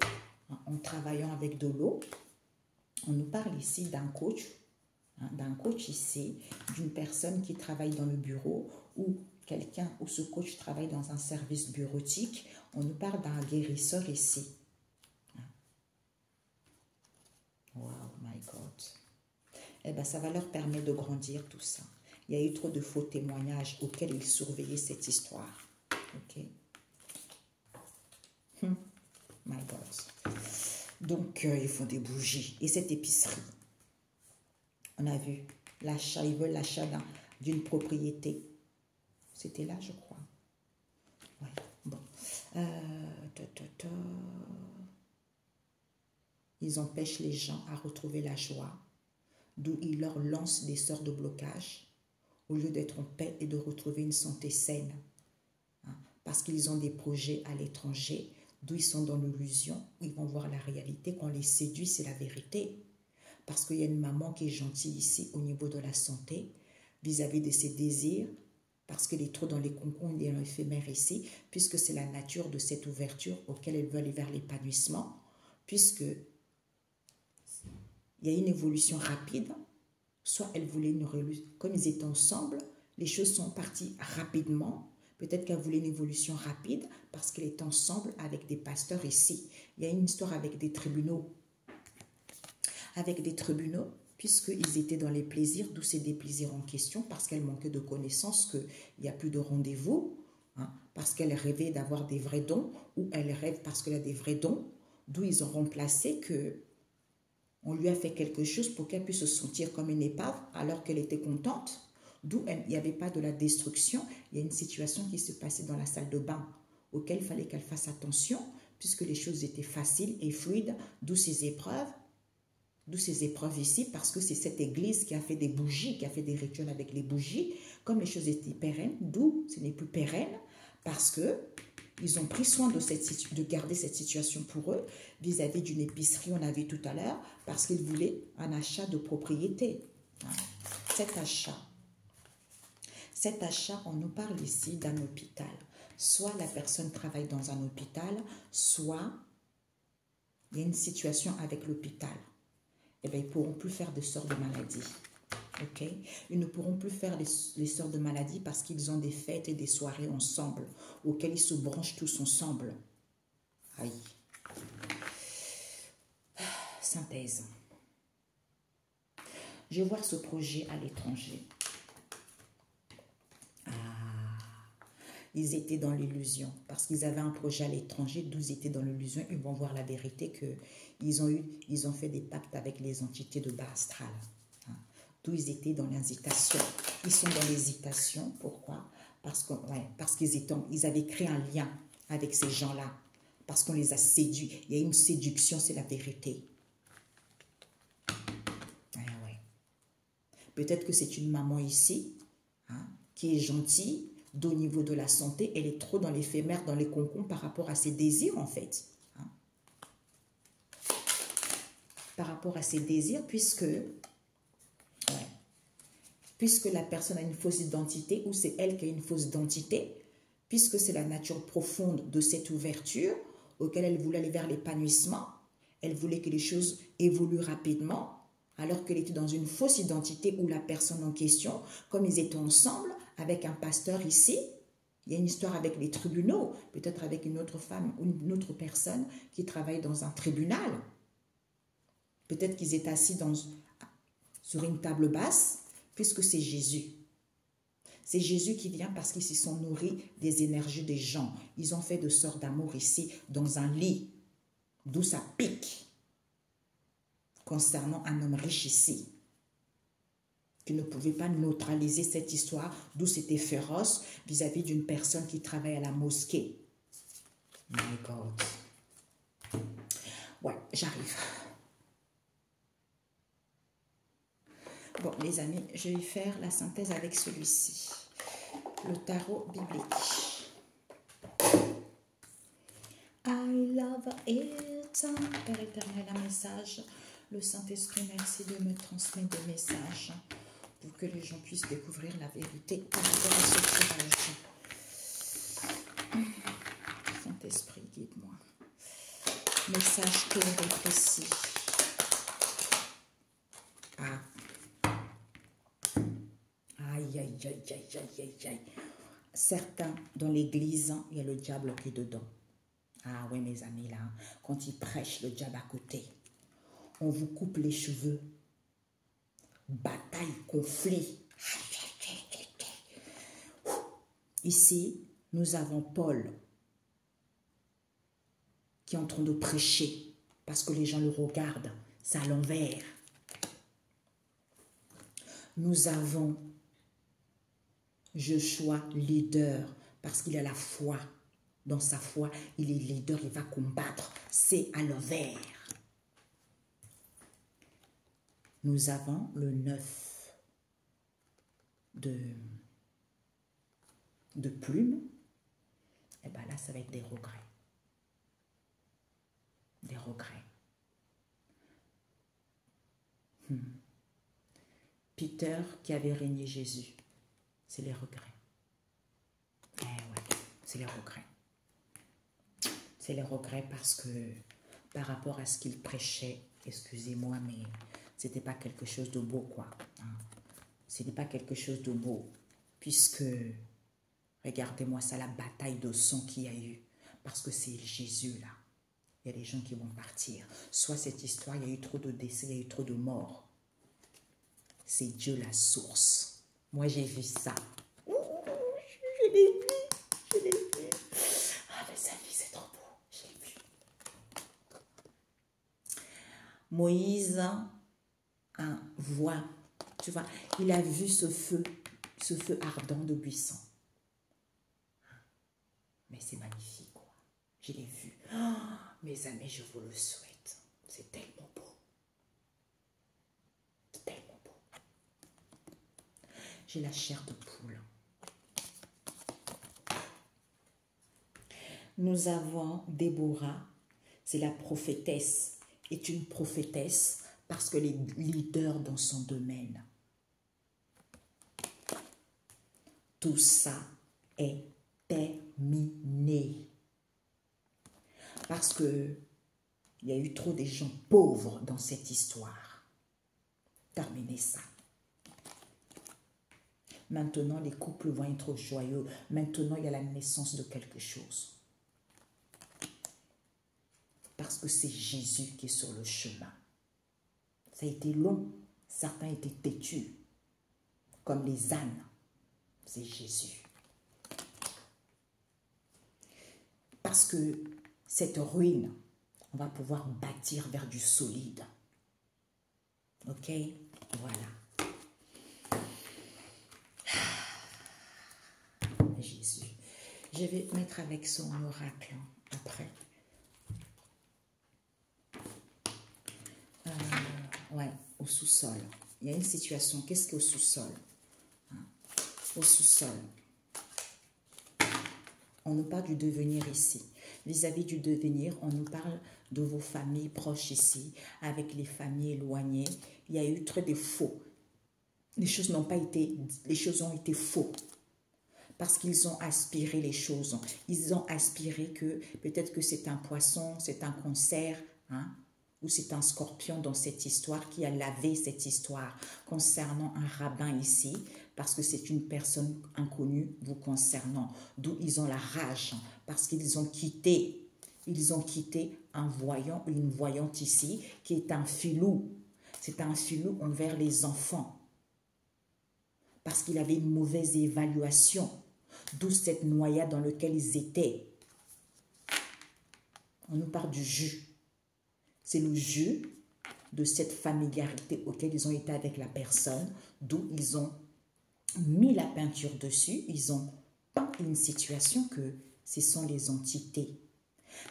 en travaillant avec de l'eau. On nous parle ici d'un coach ici, d'une personne qui travaille dans le bureau ou ce coach travaille dans un service bureautique. On nous parle d'un guérisseur ici. Wow, my God. Eh bien, ça va leur permettre de grandir tout ça. Il y a eu trop de faux témoignages auxquels ils surveillaient cette histoire. Ok? My God. Donc, ils font des bougies. Et cette épicerie, on a vu l'achat, ils veulent l'achat d'une propriété. C'était là, je crois. Ouais, bon. Ils empêchent les gens à retrouver la joie, d'où ils leur lancent des sorts de blocage, au lieu d'être en paix et de retrouver une santé saine. Hein, parce qu'ils ont des projets à l'étranger, d'où ils sont dans l'illusion, ils vont voir la réalité. Qu'on les séduit, c'est la vérité. Parce qu'il y a une maman qui est gentille ici au niveau de la santé, vis-à-vis de ses désirs, parce qu'elle est trop dans les concombres et l'éphémère ici, puisque c'est la nature de cette ouverture auquel elle veut aller vers l'épanouissement, puisque il y a une évolution rapide, soit elle voulait comme ils étaient ensemble, les choses sont parties rapidement. Peut-être qu'elle voulait une évolution rapide parce qu'elle est ensemble avec des pasteurs ici. Il y a une histoire avec des tribunaux. Puisqu'ils étaient dans les plaisirs, d'où c'est des plaisirs en question, parce qu'elle manquait de connaissances, qu'il n'y a plus de rendez-vous, hein, parce qu'elle rêvait d'avoir des vrais dons, ou elle rêve parce qu'elle a des vrais dons, d'où ils ont remplacé on lui a fait quelque chose pour qu'elle puisse se sentir comme une épave alors qu'elle était contente. D'où il n'y avait pas de la destruction. Il y a une situation qui se passait dans la salle de bain auquel il fallait qu'elle fasse attention puisque les choses étaient faciles et fluides. D'où ces épreuves ici, parce que c'est cette église qui a fait des bougies, qui a fait des rituels avec les bougies. Comme les choses étaient pérennes, d'où ce n'est plus pérenne, parce que ils ont pris soin de garder cette situation pour eux vis-à-vis d'une épicerie, on a vu tout à l'heure, parce qu'ils voulaient un achat de propriété. Cet achat, on nous parle ici d'un hôpital. Soit la personne travaille dans un hôpital, soit il y a une situation avec l'hôpital. Eh bien, ils ne pourront plus faire de sorts de maladie. Okay? Ils ne pourront plus faire les sorts de maladie parce qu'ils ont des fêtes et des soirées ensemble, auxquelles ils se branchent tous ensemble. Aïe. Synthèse. Je vois ce projet à l'étranger. Ils étaient dans l'illusion parce qu'ils avaient un projet à l'étranger, d'où ils étaient dans l'illusion. Ils vont voir la vérité qu'ils ont fait des pactes avec les entités de bas astral. Hein, d'où ils étaient dans l'hésitation. Ils sont dans l'hésitation. Pourquoi? Parce qu'ils avaient créé un lien avec ces gens-là. Parce qu'on les a séduits. Il y a une séduction, c'est la vérité. Ouais. Peut-être que c'est une maman ici, hein, qui est gentille, d'au niveau de la santé, elle est trop dans l'éphémère, dans les concombres par rapport à ses désirs en fait. Hein. Par rapport à ses désirs, puisque la personne a une fausse identité ou c'est elle qui a une fausse identité, puisque c'est la nature profonde de cette ouverture auquel elle voulait aller vers l'épanouissement, Elle voulait que les choses évoluent rapidement, alors qu'elle était dans une fausse identité où la personne en question, comme ils étaient ensemble avec un pasteur ici, il y a une histoire avec les tribunaux, peut-être avec une autre femme ou une autre personne qui travaille dans un tribunal. Peut-être qu'ils étaient assis sur une table basse, puisque c'est Jésus. C'est Jésus qui vient parce qu'ils se sont nourris des énergies des gens. Ils ont fait de sortes d'amour ici, dans un lit, d'où ça pique, concernant un homme riche ici, qui ne pouvait pas neutraliser cette histoire, d'où c'était féroce vis-à-vis d'une personne qui travaille à la mosquée. My God. Ouais, j'arrive. Bon, les amis, je vais faire la synthèse avec celui-ci. Le tarot biblique. I love it. Père éternel, un message. Le Saint-Esprit, merci de me transmettre des messages pour que les gens puissent découvrir la vérité par rapport à ce tirage. Saint-Esprit, guide-moi. Message clair et précis. Ah. Aïe, aïe, aïe, aïe, aïe, aïe. Certains, dans l'église, il y a le diable qui est dedans. Ah oui, mes amis, là, quand ils prêchent, le diable à côté. On vous coupe les cheveux. Bataille, conflit. Ici, nous avons Paul qui est en train de prêcher parce que les gens le regardent. C'est à l'envers. Nous avons Joshua, leader, parce qu'il a la foi. Dans sa foi, il est leader, il va combattre. C'est à l'envers. Nous avons le 9 de plumes. Et bien là, ça va être des regrets. Des regrets. Peter qui avait régné Jésus. C'est les regrets. Eh ouais, c'est les regrets. C'est les regrets parce que par rapport à ce qu'il prêchait, excusez-moi, mais c'était pas quelque chose de beau, quoi. C'était pas quelque chose de beau. Puisque, regardez-moi ça, la bataille de sang qu'il y a eu. Parce que c'est Jésus, là. Il y a des gens qui vont partir. Soit cette histoire, il y a eu trop de décès, il y a eu trop de morts. C'est Dieu la source. Moi, j'ai vu ça. Je l'ai vu. Je l'ai vu. Ah, mes amis, c'est trop beau. Je l'ai vu. Moïse voit, tu vois, il a vu ce feu ardent de buisson. Mais c'est magnifique, quoi. Je l'ai vu. Oh, mes amis, je vous le souhaite. C'est tellement beau. C'est tellement beau. J'ai la chair de poule. Nous avons Déborah, c'est la prophétesse, est une prophétesse parce qu'elle est leader dans son domaine. Tout ça est terminé. Parce que il y a eu trop de gens pauvres dans cette histoire. Terminez ça. Maintenant, les couples vont être joyeux. Maintenant, il y a la naissance de quelque chose. Parce que c'est Jésus qui est sur le chemin. Ça a été long. Certains étaient têtus, comme les ânes. C'est Jésus. Parce que cette ruine, on va pouvoir bâtir vers du solide. Ok? Voilà. Jésus. Je vais mettre avec son oracle après. Ouais, au sous-sol. Il y a une situation. Qu'est-ce qu'il y a au sous-sol? Au sous-sol. On nous parle du devenir ici. Vis-à-vis du devenir, on nous parle de vos familles proches ici, avec les familles éloignées. Il y a eu trop de faux. Les choses n'ont pas été, les choses ont été faux. Parce qu'ils ont aspiré les choses. Ils ont aspiré que peut-être que c'est un poisson, c'est un cancer, hein? ou c'est un scorpion dans cette histoire qui a lavé cette histoire concernant un rabbin ici, parce que c'est une personne inconnue vous concernant, d'où ils ont la rage, parce qu'ils ont quitté un voyant ou une voyante ici, qui est un filou. C'est un filou envers les enfants, parce qu'il avait une mauvaise évaluation, d'où cette noyade dans laquelle ils étaient. On nous parle du jus. C'est le jus de cette familiarité auquel ils ont été avec la personne, d'où ils ont mis la peinture dessus, ils ont peint une situation que ce sont les entités.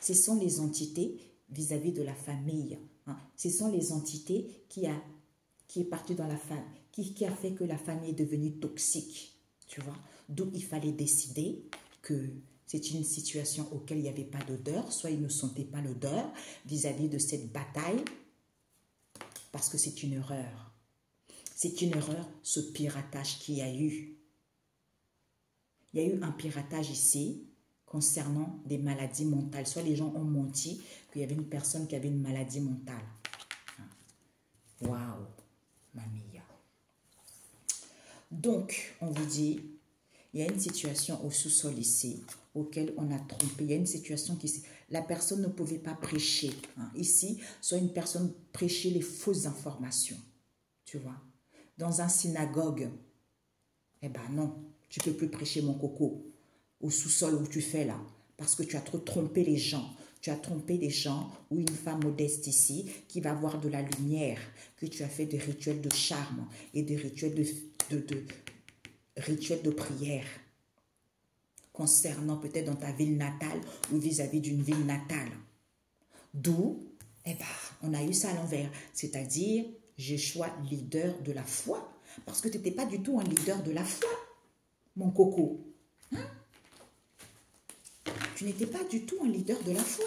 Ce sont les entités vis-à-vis de la famille. Hein. Ce sont les entités qui est partie dans la famille, qui a fait que la famille est devenue toxique. Tu vois, d'où il fallait décider que c'est une situation auquel il n'y avait pas d'odeur, soit ils ne sentaient pas l'odeur vis-à-vis de cette bataille, parce que c'est une erreur. C'est une erreur, ce piratage qu'il y a eu. Il y a eu un piratage ici concernant des maladies mentales. Soit les gens ont menti qu'il y avait une personne qui avait une maladie mentale. Waouh, mamia. Donc, on vous dit, il y a une situation au sous-sol ici, auquel on a trompé. Il y a une situation qui... La personne ne pouvait pas prêcher. Hein. Ici, soit une personne prêchait les fausses informations. Tu vois. Dans un synagogue, eh ben non, tu ne peux plus prêcher mon coco au sous-sol où tu fais là. Parce que tu as trop trompé les gens. Tu as trompé des gens ou une femme modeste ici qui va voir de la lumière, que tu as fait des rituels de charme et des rituels rituels de prière concernant peut-être dans ta ville natale ou vis-à-vis d'une ville natale. D'où, eh ben, on a eu ça à l'envers, c'est-à-dire Jéchoua, leader de la foi, parce que tu n'étais pas du tout un leader de la foi, mon coco. Hein? Tu n'étais pas du tout un leader de la foi.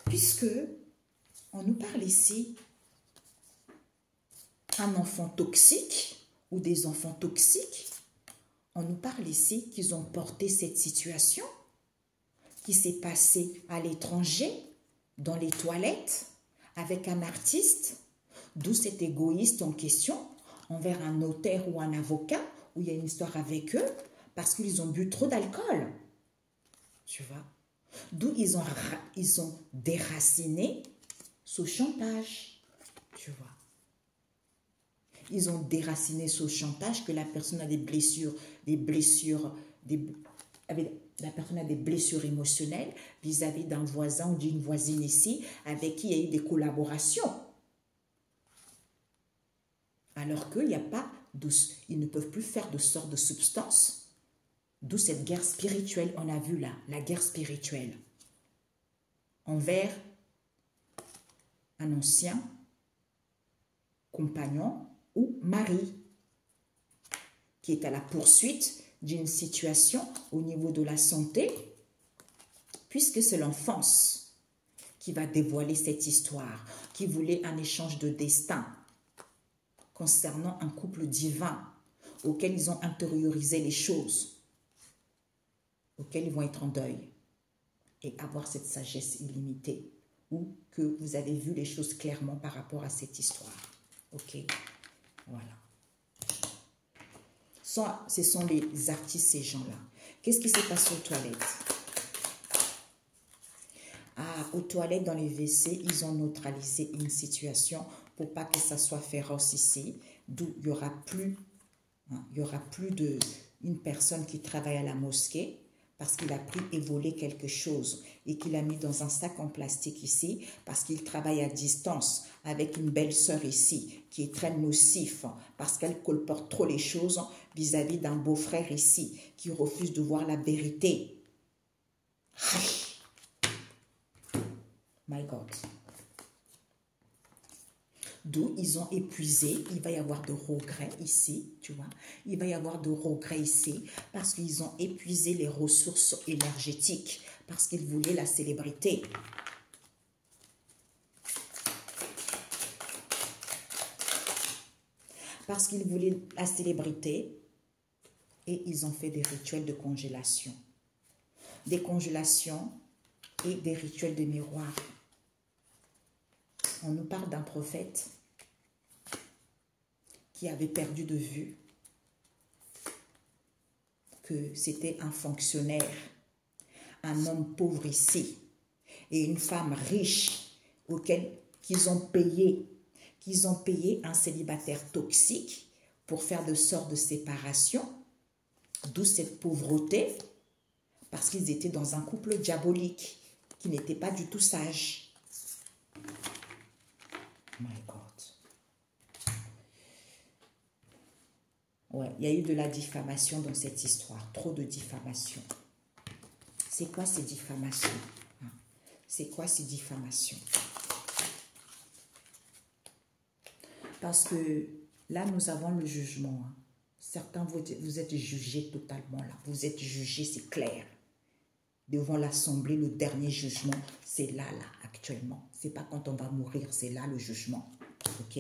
Puisque on nous parle ici un enfant toxique ou des enfants toxiques, on nous parle ici qu'ils ont porté cette situation qui s'est passée à l'étranger, dans les toilettes, avec un artiste, d'où cet égoïste en question, envers un notaire ou un avocat, où il y a une histoire avec eux, parce qu'ils ont bu trop d'alcool. Tu vois? D'où ils ont déraciné ce chantage. Tu vois? Ils ont déraciné ce chantage que la personne a la personne a des blessures émotionnelles vis-à-vis d'un voisin ou d'une voisine ici avec qui il y a eu des collaborations. Alors qu'il n'y a pas ils ne peuvent plus faire de sorte de substance. D'où cette guerre spirituelle, on a vu là, la guerre spirituelle envers un ancien compagnon ou mari qui est à la poursuite d'une situation au niveau de la santé, puisque c'est l'enfance qui va dévoiler cette histoire, qui voulait un échange de destin concernant un couple divin auquel ils ont intériorisé les choses, auquel ils vont être en deuil et avoir cette sagesse illimitée, ou que vous avez vu les choses clairement par rapport à cette histoire. Ok, voilà. Ce sont les artistes, ces gens-là. Qu'est-ce qui s'est passé aux toilettes? Ah, aux toilettes, dans les WC, ils ont neutralisé une situation pour pas que ça soit féroce ici. D'où il n'y aura plus, une personne qui travaille à la mosquée parce qu'il a pris et volé quelque chose et qu'il a mis dans un sac en plastique ici parce qu'il travaille à distance avec une belle-sœur ici qui est très nocif parce qu'elle colporte trop les choses vis-à-vis d'un beau-frère ici qui refuse de voir la vérité. My God. D'où ils ont épuisé, il va y avoir de regrets ici, tu vois. Il va y avoir de regrets ici parce qu'ils ont épuisé les ressources énergétiques, parce qu'ils voulaient la célébrité. Parce qu'ils voulaient la célébrité et ils ont fait des rituels de congélation. Des congélations et des rituels de miroir. On nous parle d'un prophète qui avait perdu de vue que c'était un fonctionnaire, un homme pauvre ici, et une femme riche qu'ils ont payé un célibataire toxique pour faire de sorte de séparation, d'où cette pauvreté, parce qu'ils étaient dans un couple diabolique qui n'était pas du tout sage. My God. Ouais, il y a eu de la diffamation dans cette histoire, trop de diffamation. C'est quoi ces diffamations? C'est quoi ces diffamations? Parce que là, nous avons le jugement. Certains, vous êtes jugés totalement là. Vous êtes jugés, c'est clair. Devant l'assemblée, le dernier jugement, c'est là, actuellement. C'est pas quand on va mourir, c'est là le jugement. Ok?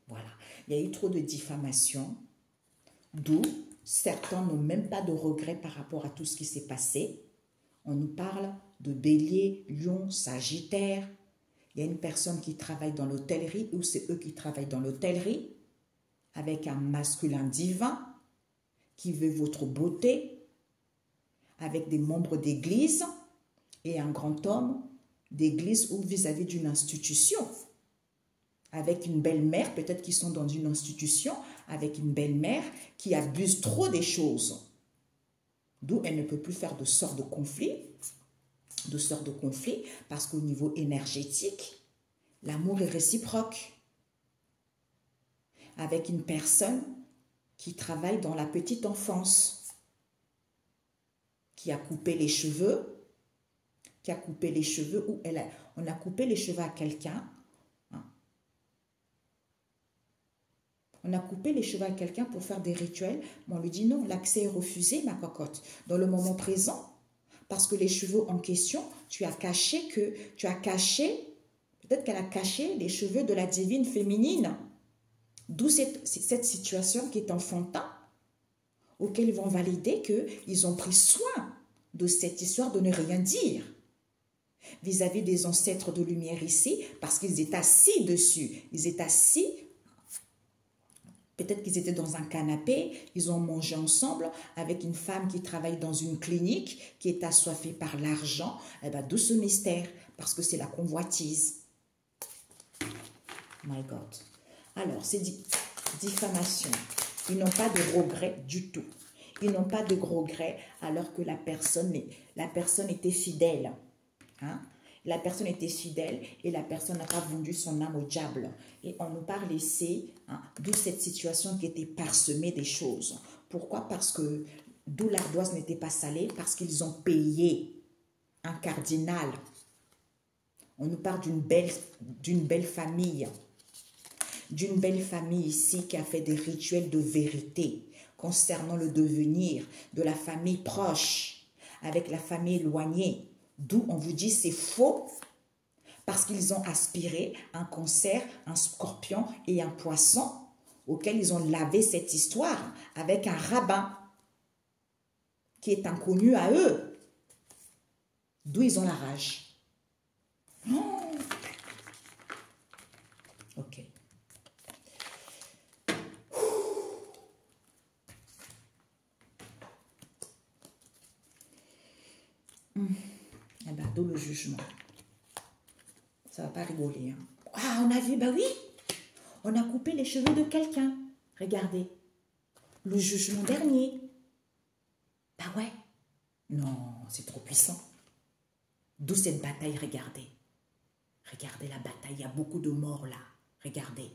Voilà. Il y a eu trop de diffamation, d'où certains n'ont même pas de regrets par rapport à tout ce qui s'est passé. On nous parle de bélier, lion, sagittaire. Il y a une personne qui travaille dans l'hôtellerie, ou c'est eux qui travaillent dans l'hôtellerie, avec un masculin divin qui veut votre beauté, avec des membres d'église et un grand homme d'église ou vis-à-vis d'une institution. Avec une belle-mère, peut-être qu'ils sont dans une institution, avec une belle-mère qui abuse trop des choses. D'où elle ne peut plus faire de sorte de conflit, parce qu'au niveau énergétique, l'amour est réciproque. Avec une personne qui travaille dans la petite enfance, qui a coupé les cheveux, ou on a coupé les cheveux à quelqu'un. On a coupé les cheveux à quelqu'un pour faire des rituels, mais on lui dit non, l'accès est refusé, ma cocotte. Dans le moment présent, parce que les cheveux en question, peut-être qu'elle a caché les cheveux de la divine féminine. D'où cette situation qui est enfantin, auquel ils vont valider qu'ils ont pris soin de cette histoire de ne rien dire vis-à-vis des ancêtres de lumière ici, parce qu'ils étaient assis dessus. Ils étaient assis, peut-être qu'ils étaient dans un canapé, ils ont mangé ensemble avec une femme qui travaille dans une clinique, qui est assoiffée par l'argent. Eh bien, d'où ce mystère, parce que c'est la convoitise. My God. Alors, c'est diffamation. Ils n'ont pas de regrets du tout. Ils n'ont pas de regrets alors que la personne était fidèle. Hein? La personne était fidèle et la personne n'a pas vendu son âme au diable. Et on nous parle ici, d'où cette situation qui était parsemée des choses. Pourquoi? Parce que d'où l'ardoise n'était pas salée, parce qu'ils ont payé un cardinal. On nous parle d'une belle famille. D'une belle famille ici qui a fait des rituels de vérité concernant le devenir de la famille proche avec la famille éloignée. D'où on vous dit c'est faux parce qu'ils ont aspiré un cancer, un scorpion et un poisson auquel ils ont lavé cette histoire avec un rabbin qui est inconnu à eux. D'où ils ont la rage. Oh. Ok. Eh bien, d'où le jugement. Ça ne va pas rigoler. Hein. Ah, on a vu, bah oui, on a coupé les cheveux de quelqu'un. Regardez, le jugement dernier. Bah ouais. Non, c'est trop puissant. D'où cette bataille, regardez. Regardez la bataille, il y a beaucoup de morts là. Regardez.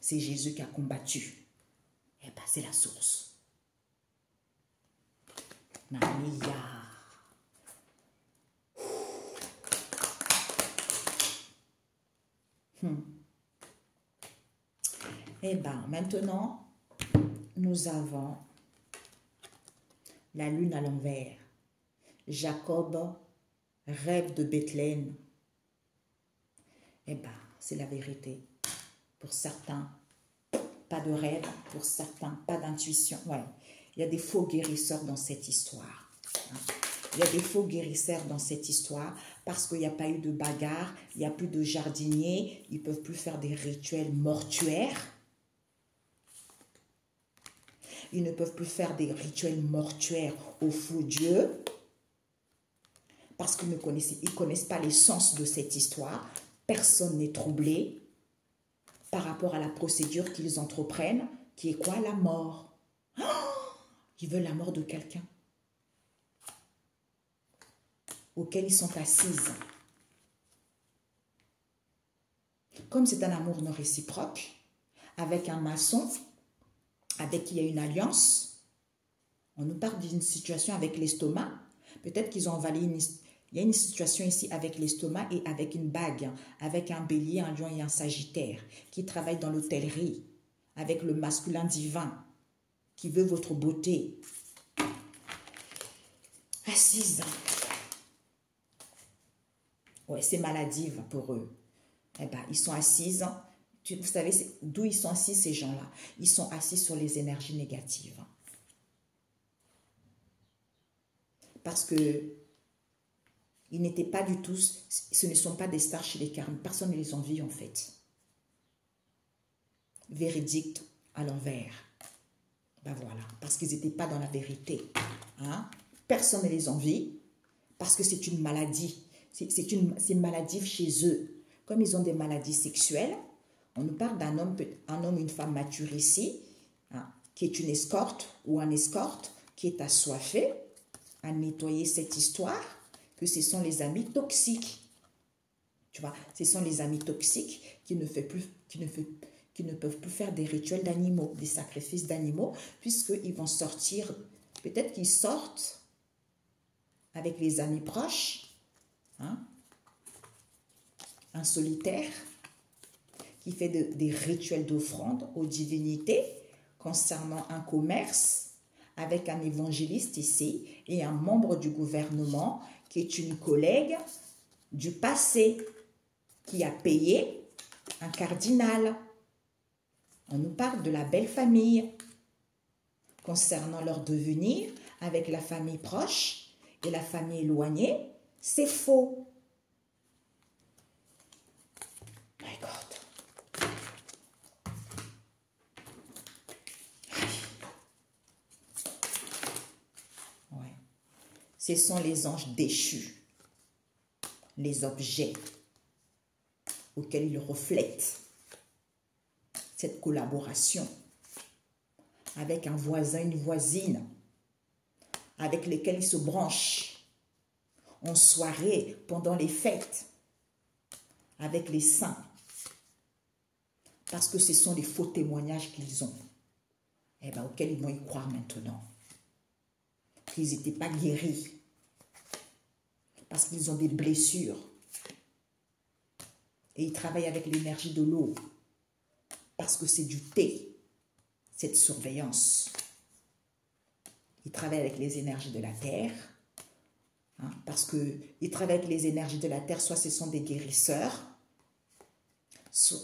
C'est Jésus qui a combattu. Eh bien, c'est la source. Mamia. Eh bien, maintenant, nous avons la lune à l'envers. Jacob rêve de Bethléem. Eh bien, c'est la vérité. Pour certains, pas de rêve. Pour certains, pas d'intuition. Ouais, il y a des faux guérisseurs dans cette histoire. Il y a des faux guérisseurs dans cette histoire parce qu'il n'y a pas eu de bagarre, il n'y a plus de jardiniers, ils ne peuvent plus faire des rituels mortuaires. Ils ne peuvent plus faire des rituels mortuaires au faux Dieu parce qu'ils ne connaissent pas l'essence de cette histoire. Personne n'est troublé par rapport à la procédure qu'ils entreprennent, qui est quoi? La mort. Oh, ils veulent la mort de quelqu'un auquel ils sont assises. Comme c'est un amour non réciproque, avec un maçon, avec qui il y a une alliance, on nous parle d'une situation avec l'estomac. Peut-être qu'ils ont envalé il y a une situation ici avec l'estomac et avec une bague, avec un bélier, un lion et un sagittaire, qui travaillent dans l'hôtellerie, avec le masculin divin, qui veut votre beauté. Assise. Ouais, c'est maladif pour eux. Eh ben, ils sont assises. Vous savez d'où ils sont assis, ces gens-là? Ils sont assis sur les énergies négatives. Parce que ils n'étaient pas du tout, ce ne sont pas des stars chez les karmes. Personne ne les envie en fait. Véridique à l'envers. Ben voilà, parce qu'ils n'étaient pas dans la vérité. Hein? Personne ne les envie parce que c'est une maladie. C'est maladif chez eux. Comme ils ont des maladies sexuelles, on nous parle d'un homme, une femme mature ici, hein, qui est une escorte ou un escorte, qui est assoiffé à nettoyer cette histoire, que ce sont les amis toxiques. Tu vois, ce sont les amis toxiques qui ne peuvent plus faire des rituels d'animaux, des sacrifices d'animaux, puisqu'ils vont sortir, peut-être qu'ils sortent avec les amis proches, hein, un solitaire qui fait des rituels d'offrande aux divinités concernant un commerce avec un évangéliste ici et un membre du gouvernement qui est une collègue du passé qui a payé un cardinal. On nous parle de la belle famille concernant leur devenir avec la famille proche et la famille éloignée. C'est faux. My God. Ouais. Ce sont les anges déchus, les objets auxquels ils reflètent cette collaboration avec un voisin, une voisine, avec lesquels ils se branchent en soirée, pendant les fêtes, avec les saints, parce que ce sont les faux témoignages qu'ils ont, et ben, auxquels ils vont y croire maintenant, qu'ils n'étaient pas guéris, parce qu'ils ont des blessures, et ils travaillent avec l'énergie de l'eau, parce que c'est du thé, cette surveillance. Ils travaillent avec les énergies de la terre, hein, parce qu'ils travaillent avec les énergies de la terre, soit ce sont des guérisseurs, soit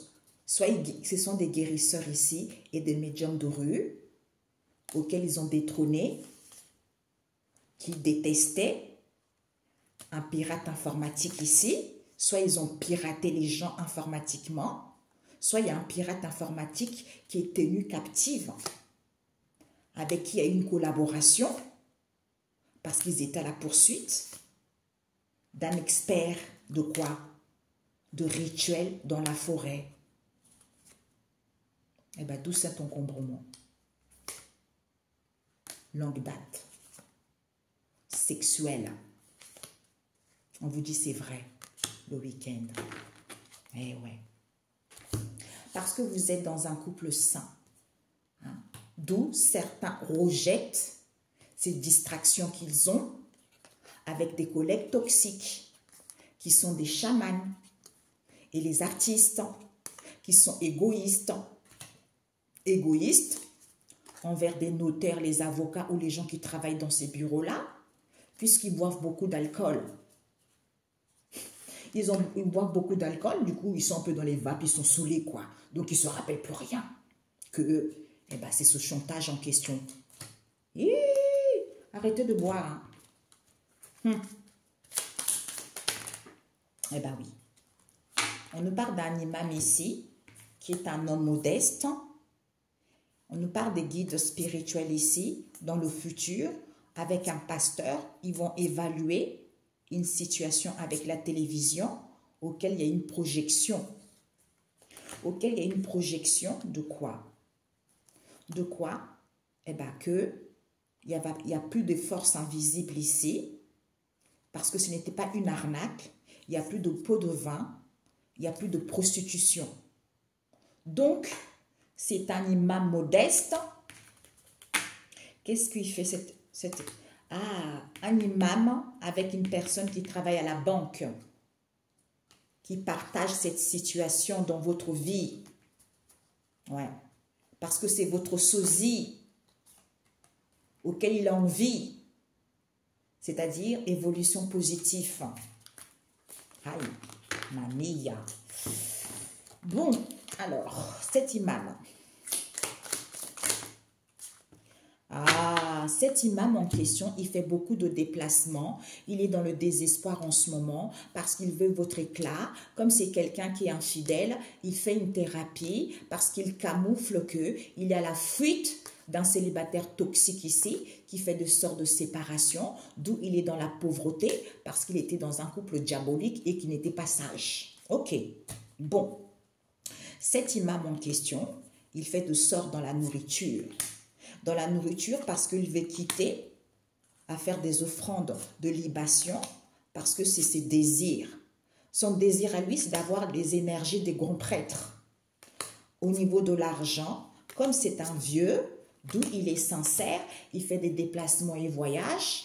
ce sont des guérisseurs ici et des médiums de rue auxquels ils ont détrôné, qui détestaient un pirate informatique ici, soit ils ont piraté les gens informatiquement, soit il y a un pirate informatique qui est tenu captif, avec qui il y a une collaboration, parce qu'ils étaient à la poursuite d'un expert de quoi? De rituels dans la forêt. Eh bien, d'où cet encombrement? Longue date. Sexuelle. On vous dit c'est vrai, le week-end. Eh ouais. Parce que vous êtes dans un couple sain. Hein? D'où certains rejettent ces distractions qu'ils ont avec des collègues toxiques qui sont des chamans et les artistes qui sont égoïstes envers des notaires, les avocats ou les gens qui travaillent dans ces bureaux-là, puisqu'ils boivent beaucoup d'alcool. Ils boivent beaucoup d'alcool, du coup, ils sont un peu dans les vapes, ils sont saoulés, quoi. Donc, ils ne se rappellent plus rien. Que, eh ben, c'est ce chantage en question. Arrêtez de boire. Hein. Eh bien oui. On nous parle d'un imam ici, qui est un homme modeste. On nous parle des guides spirituels ici, dans le futur, avec un pasteur. Ils vont évaluer une situation avec la télévision, auquel il y a une projection. Auquel il y a une projection de quoi? De quoi? Eh bien que il y a plus de force invisible ici, parce que ce n'était pas une arnaque. Il n'y a plus de pot de vin, il n'y a plus de prostitution. Donc, c'est un imam modeste. Qu'est-ce qu'il fait un imam avec une personne qui travaille à la banque, qui partage cette situation dans votre vie. Ouais. Parce que c'est votre sosie auquel il a envie. C'est-à-dire évolution positive. Aïe, mamia. Bon, alors, cet imam. Cet imam en question, il fait beaucoup de déplacements. Il est dans le désespoir en ce moment parce qu'il veut votre éclat. Comme c'est quelqu'un qui est infidèle, il fait une thérapie parce qu'il camoufle qu'il est à la fuite d'un célibataire toxique ici qui fait de sortes de séparation, d'où il est dans la pauvreté parce qu'il était dans un couple diabolique et qui n'était pas sage. Ok, bon. Cet imam en question, il fait de sortes dans la nourriture. Dans la nourriture parce qu'il veut quitter à faire des offrandes de libation parce que c'est ses désirs. Son désir à lui, c'est d'avoir les énergies des grands prêtres. Au niveau de l'argent, comme c'est un vieux, d'où il est sincère, il fait des déplacements et voyages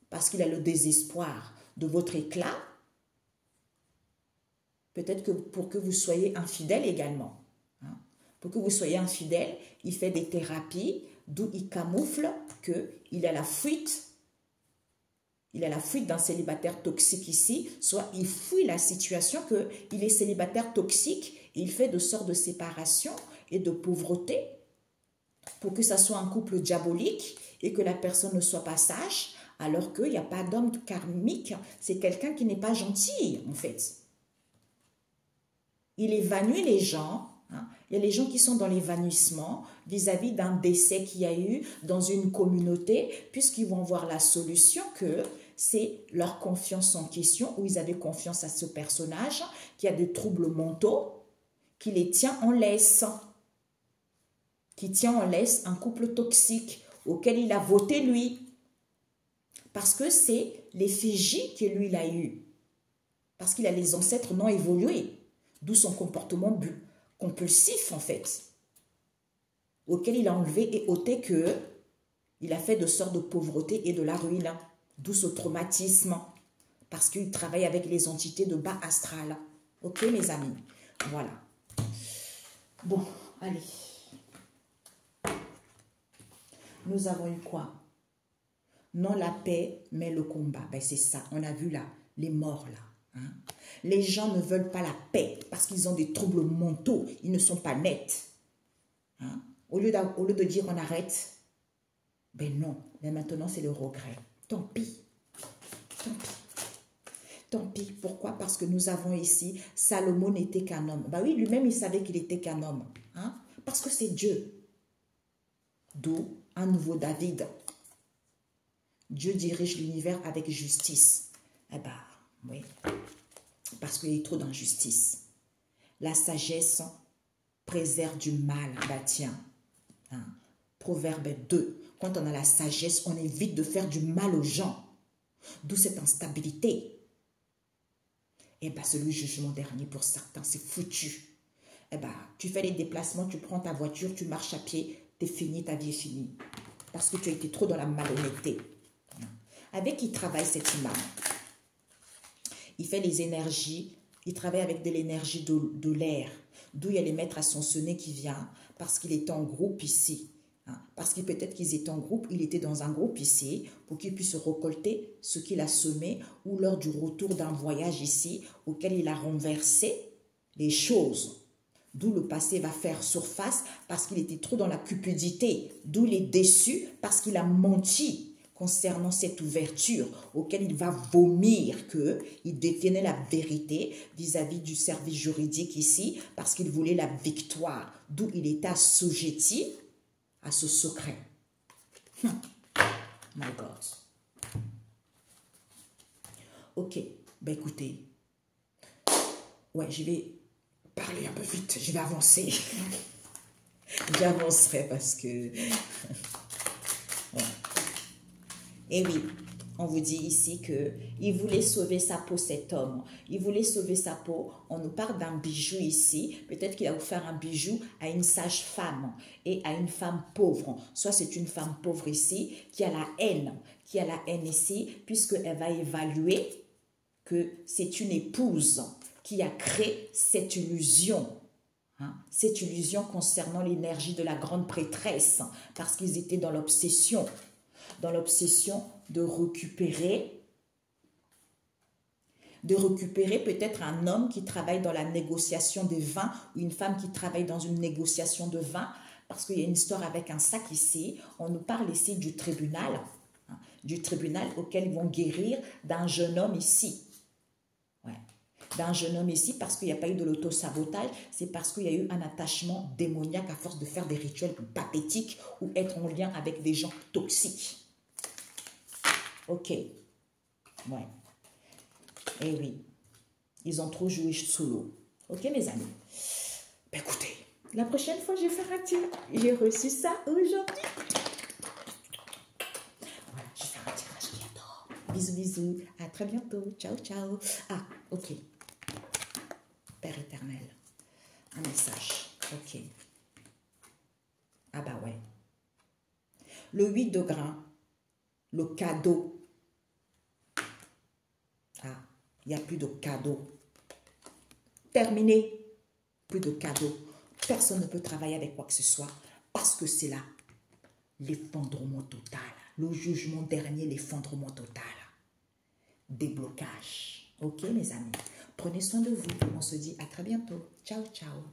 parce qu'il a le désespoir de votre éclat. Peut-être que pour que vous soyez infidèle également. Pour que vous soyez infidèle, il fait des thérapies, d'où il camoufle qu'il a la fuite. Il a la fuite d'un célibataire toxique ici, soit il fuit la situation qu'il est célibataire toxique et il fait de sortes de séparation et de pauvreté pour que ça soit un couple diabolique et que la personne ne soit pas sage, alors qu'il n'y a pas d'homme karmique. C'est quelqu'un qui n'est pas gentil, en fait. Il évanouit les gens. Il y a les gens qui sont dans l'évanouissement vis-à-vis d'un décès qu'il y a eu dans une communauté, puisqu'ils vont voir la solution que c'est leur confiance en question, où ils avaient confiance à ce personnage qui a des troubles mentaux, qui les tient en laisse, qui tient en laisse un couple toxique auquel il a voté lui, parce que c'est l'effigie que lui il a eu, parce qu'il a les ancêtres non évolués, d'où son comportement compulsif en fait, auquel il a enlevé et ôté il a fait de sortes de pauvreté et de la ruine, d'où ce traumatisme, parce qu'il travaille avec les entités de bas astral. Ok mes amis, voilà. Bon, allez. Nous avons eu quoi? Non la paix, mais le combat. Ben c'est ça, on a vu là, les morts là. Hein? Les gens ne veulent pas la paix parce qu'ils ont des troubles mentaux. Ils ne sont pas nets. Hein? Au lieu de dire on arrête, ben non. Mais maintenant, c'est le regret. Tant pis. Tant pis. Tant pis. Pourquoi? Parce que nous avons ici, Salomon n'était qu'un homme. Ben oui, lui-même, il savait qu'il était qu'un homme. Hein? Parce que c'est Dieu. D'où un nouveau David. Dieu dirige l'univers avec justice. Eh ben, oui. Parce qu'il y a trop d'injustice. La sagesse préserve du mal. Bah tiens, hein. Proverbe 2. Quand on a la sagesse, on évite de faire du mal aux gens. D'où cette instabilité. Et bien, c'est le jugement dernier pour certains. C'est foutu. Eh ben, tu fais les déplacements, tu prends ta voiture, tu marches à pied, t'es fini, ta vie est finie. Parce que tu as été trop dans la malhonnêteté. Avec qui travaille cet imam? Il fait les énergies, il travaille avec de l'énergie de l'air, d'où il y a les maîtres ascensionnés qui viennent, parce qu'il est en groupe ici. Hein, parce que peut-être qu'ils étaient en groupe, il était dans un groupe ici, pour qu'il puisse récolter ce qu'il a semé, ou lors du retour d'un voyage ici, auquel il a renversé les choses. D'où le passé va faire surface, parce qu'il était trop dans la cupidité, d'où il est déçu, parce qu'il a menti concernant cette ouverture auquel il va vomir qu'il détenait la vérité vis-à-vis du service juridique ici parce qu'il voulait la victoire, d'où il était assujetti à ce secret. My God. Ok, ben écoutez, ouais, je vais parler un peu vite, je vais avancer. J'avancerai parce que... ouais. Et oui, on vous dit ici qu'il voulait sauver sa peau, cet homme. Il voulait sauver sa peau. On nous parle d'un bijou ici. Peut-être qu'il a offert un bijou à une sage-femme et à une femme pauvre. Soit c'est une femme pauvre ici qui a la haine ici, puisqu'elle va évaluer que c'est une épouse qui a créé cette illusion. Cette illusion concernant l'énergie de la grande prêtresse, parce qu'ils étaient dans l'obsession de récupérer peut-être un homme qui travaille dans la négociation des vins ou une femme qui travaille dans une négociation de vin, parce qu'il y a une histoire avec un sac ici. On nous parle ici du tribunal auquel ils vont guérir d'un jeune homme ici. Ouais. D'un jeune homme ici, parce qu'il n'y a pas eu de l'auto-sabotage, c'est parce qu'il y a eu un attachement démoniaque à force de faire des rituels pathétiques ou être en lien avec des gens toxiques. Ok. Ouais. Eh oui. Ils ont trop joué solo. Ok, mes amis. Ben, écoutez, la prochaine fois, je vais faire un tirage. J'ai reçu ça aujourd'hui. Voilà, je vais faire un tirage bientôt. Bisous, bisous. À très bientôt. Ciao, ciao. Ah, ok. Père éternel, un message. Ok. Ah bah ouais. Le 8 de grain, le cadeau. Ah, il n'y a plus de cadeau. Terminé. Plus de cadeau. Personne ne peut travailler avec quoi que ce soit parce que c'est là l'effondrement total. Le jugement dernier, l'effondrement total. Déblocage. Ok, mes amis. Prenez soin de vous. On se dit à très bientôt. Ciao, ciao.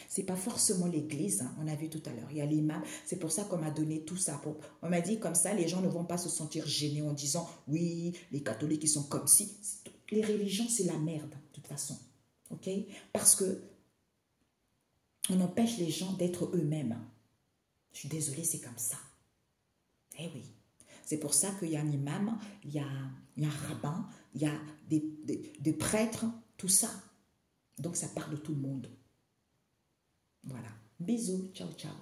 C'est pas forcément l'église, on a vu tout à l'heure. Il y a l'imam. C'est pour ça qu'on m'a donné tout ça. On m'a dit comme ça, les gens ne vont pas se sentir gênés en disant oui, les catholiques ils sont comme si. Les religions, c'est la merde, de toute façon. Ok? Parce que on empêche les gens d'être eux-mêmes. Je suis désolée, c'est comme ça. Eh oui. C'est pour ça qu'il y a un imam, il y a un rabbin, il y a des prêtres, tout ça. Donc ça parle de tout le monde. Voilà. Bisous. Ciao, ciao.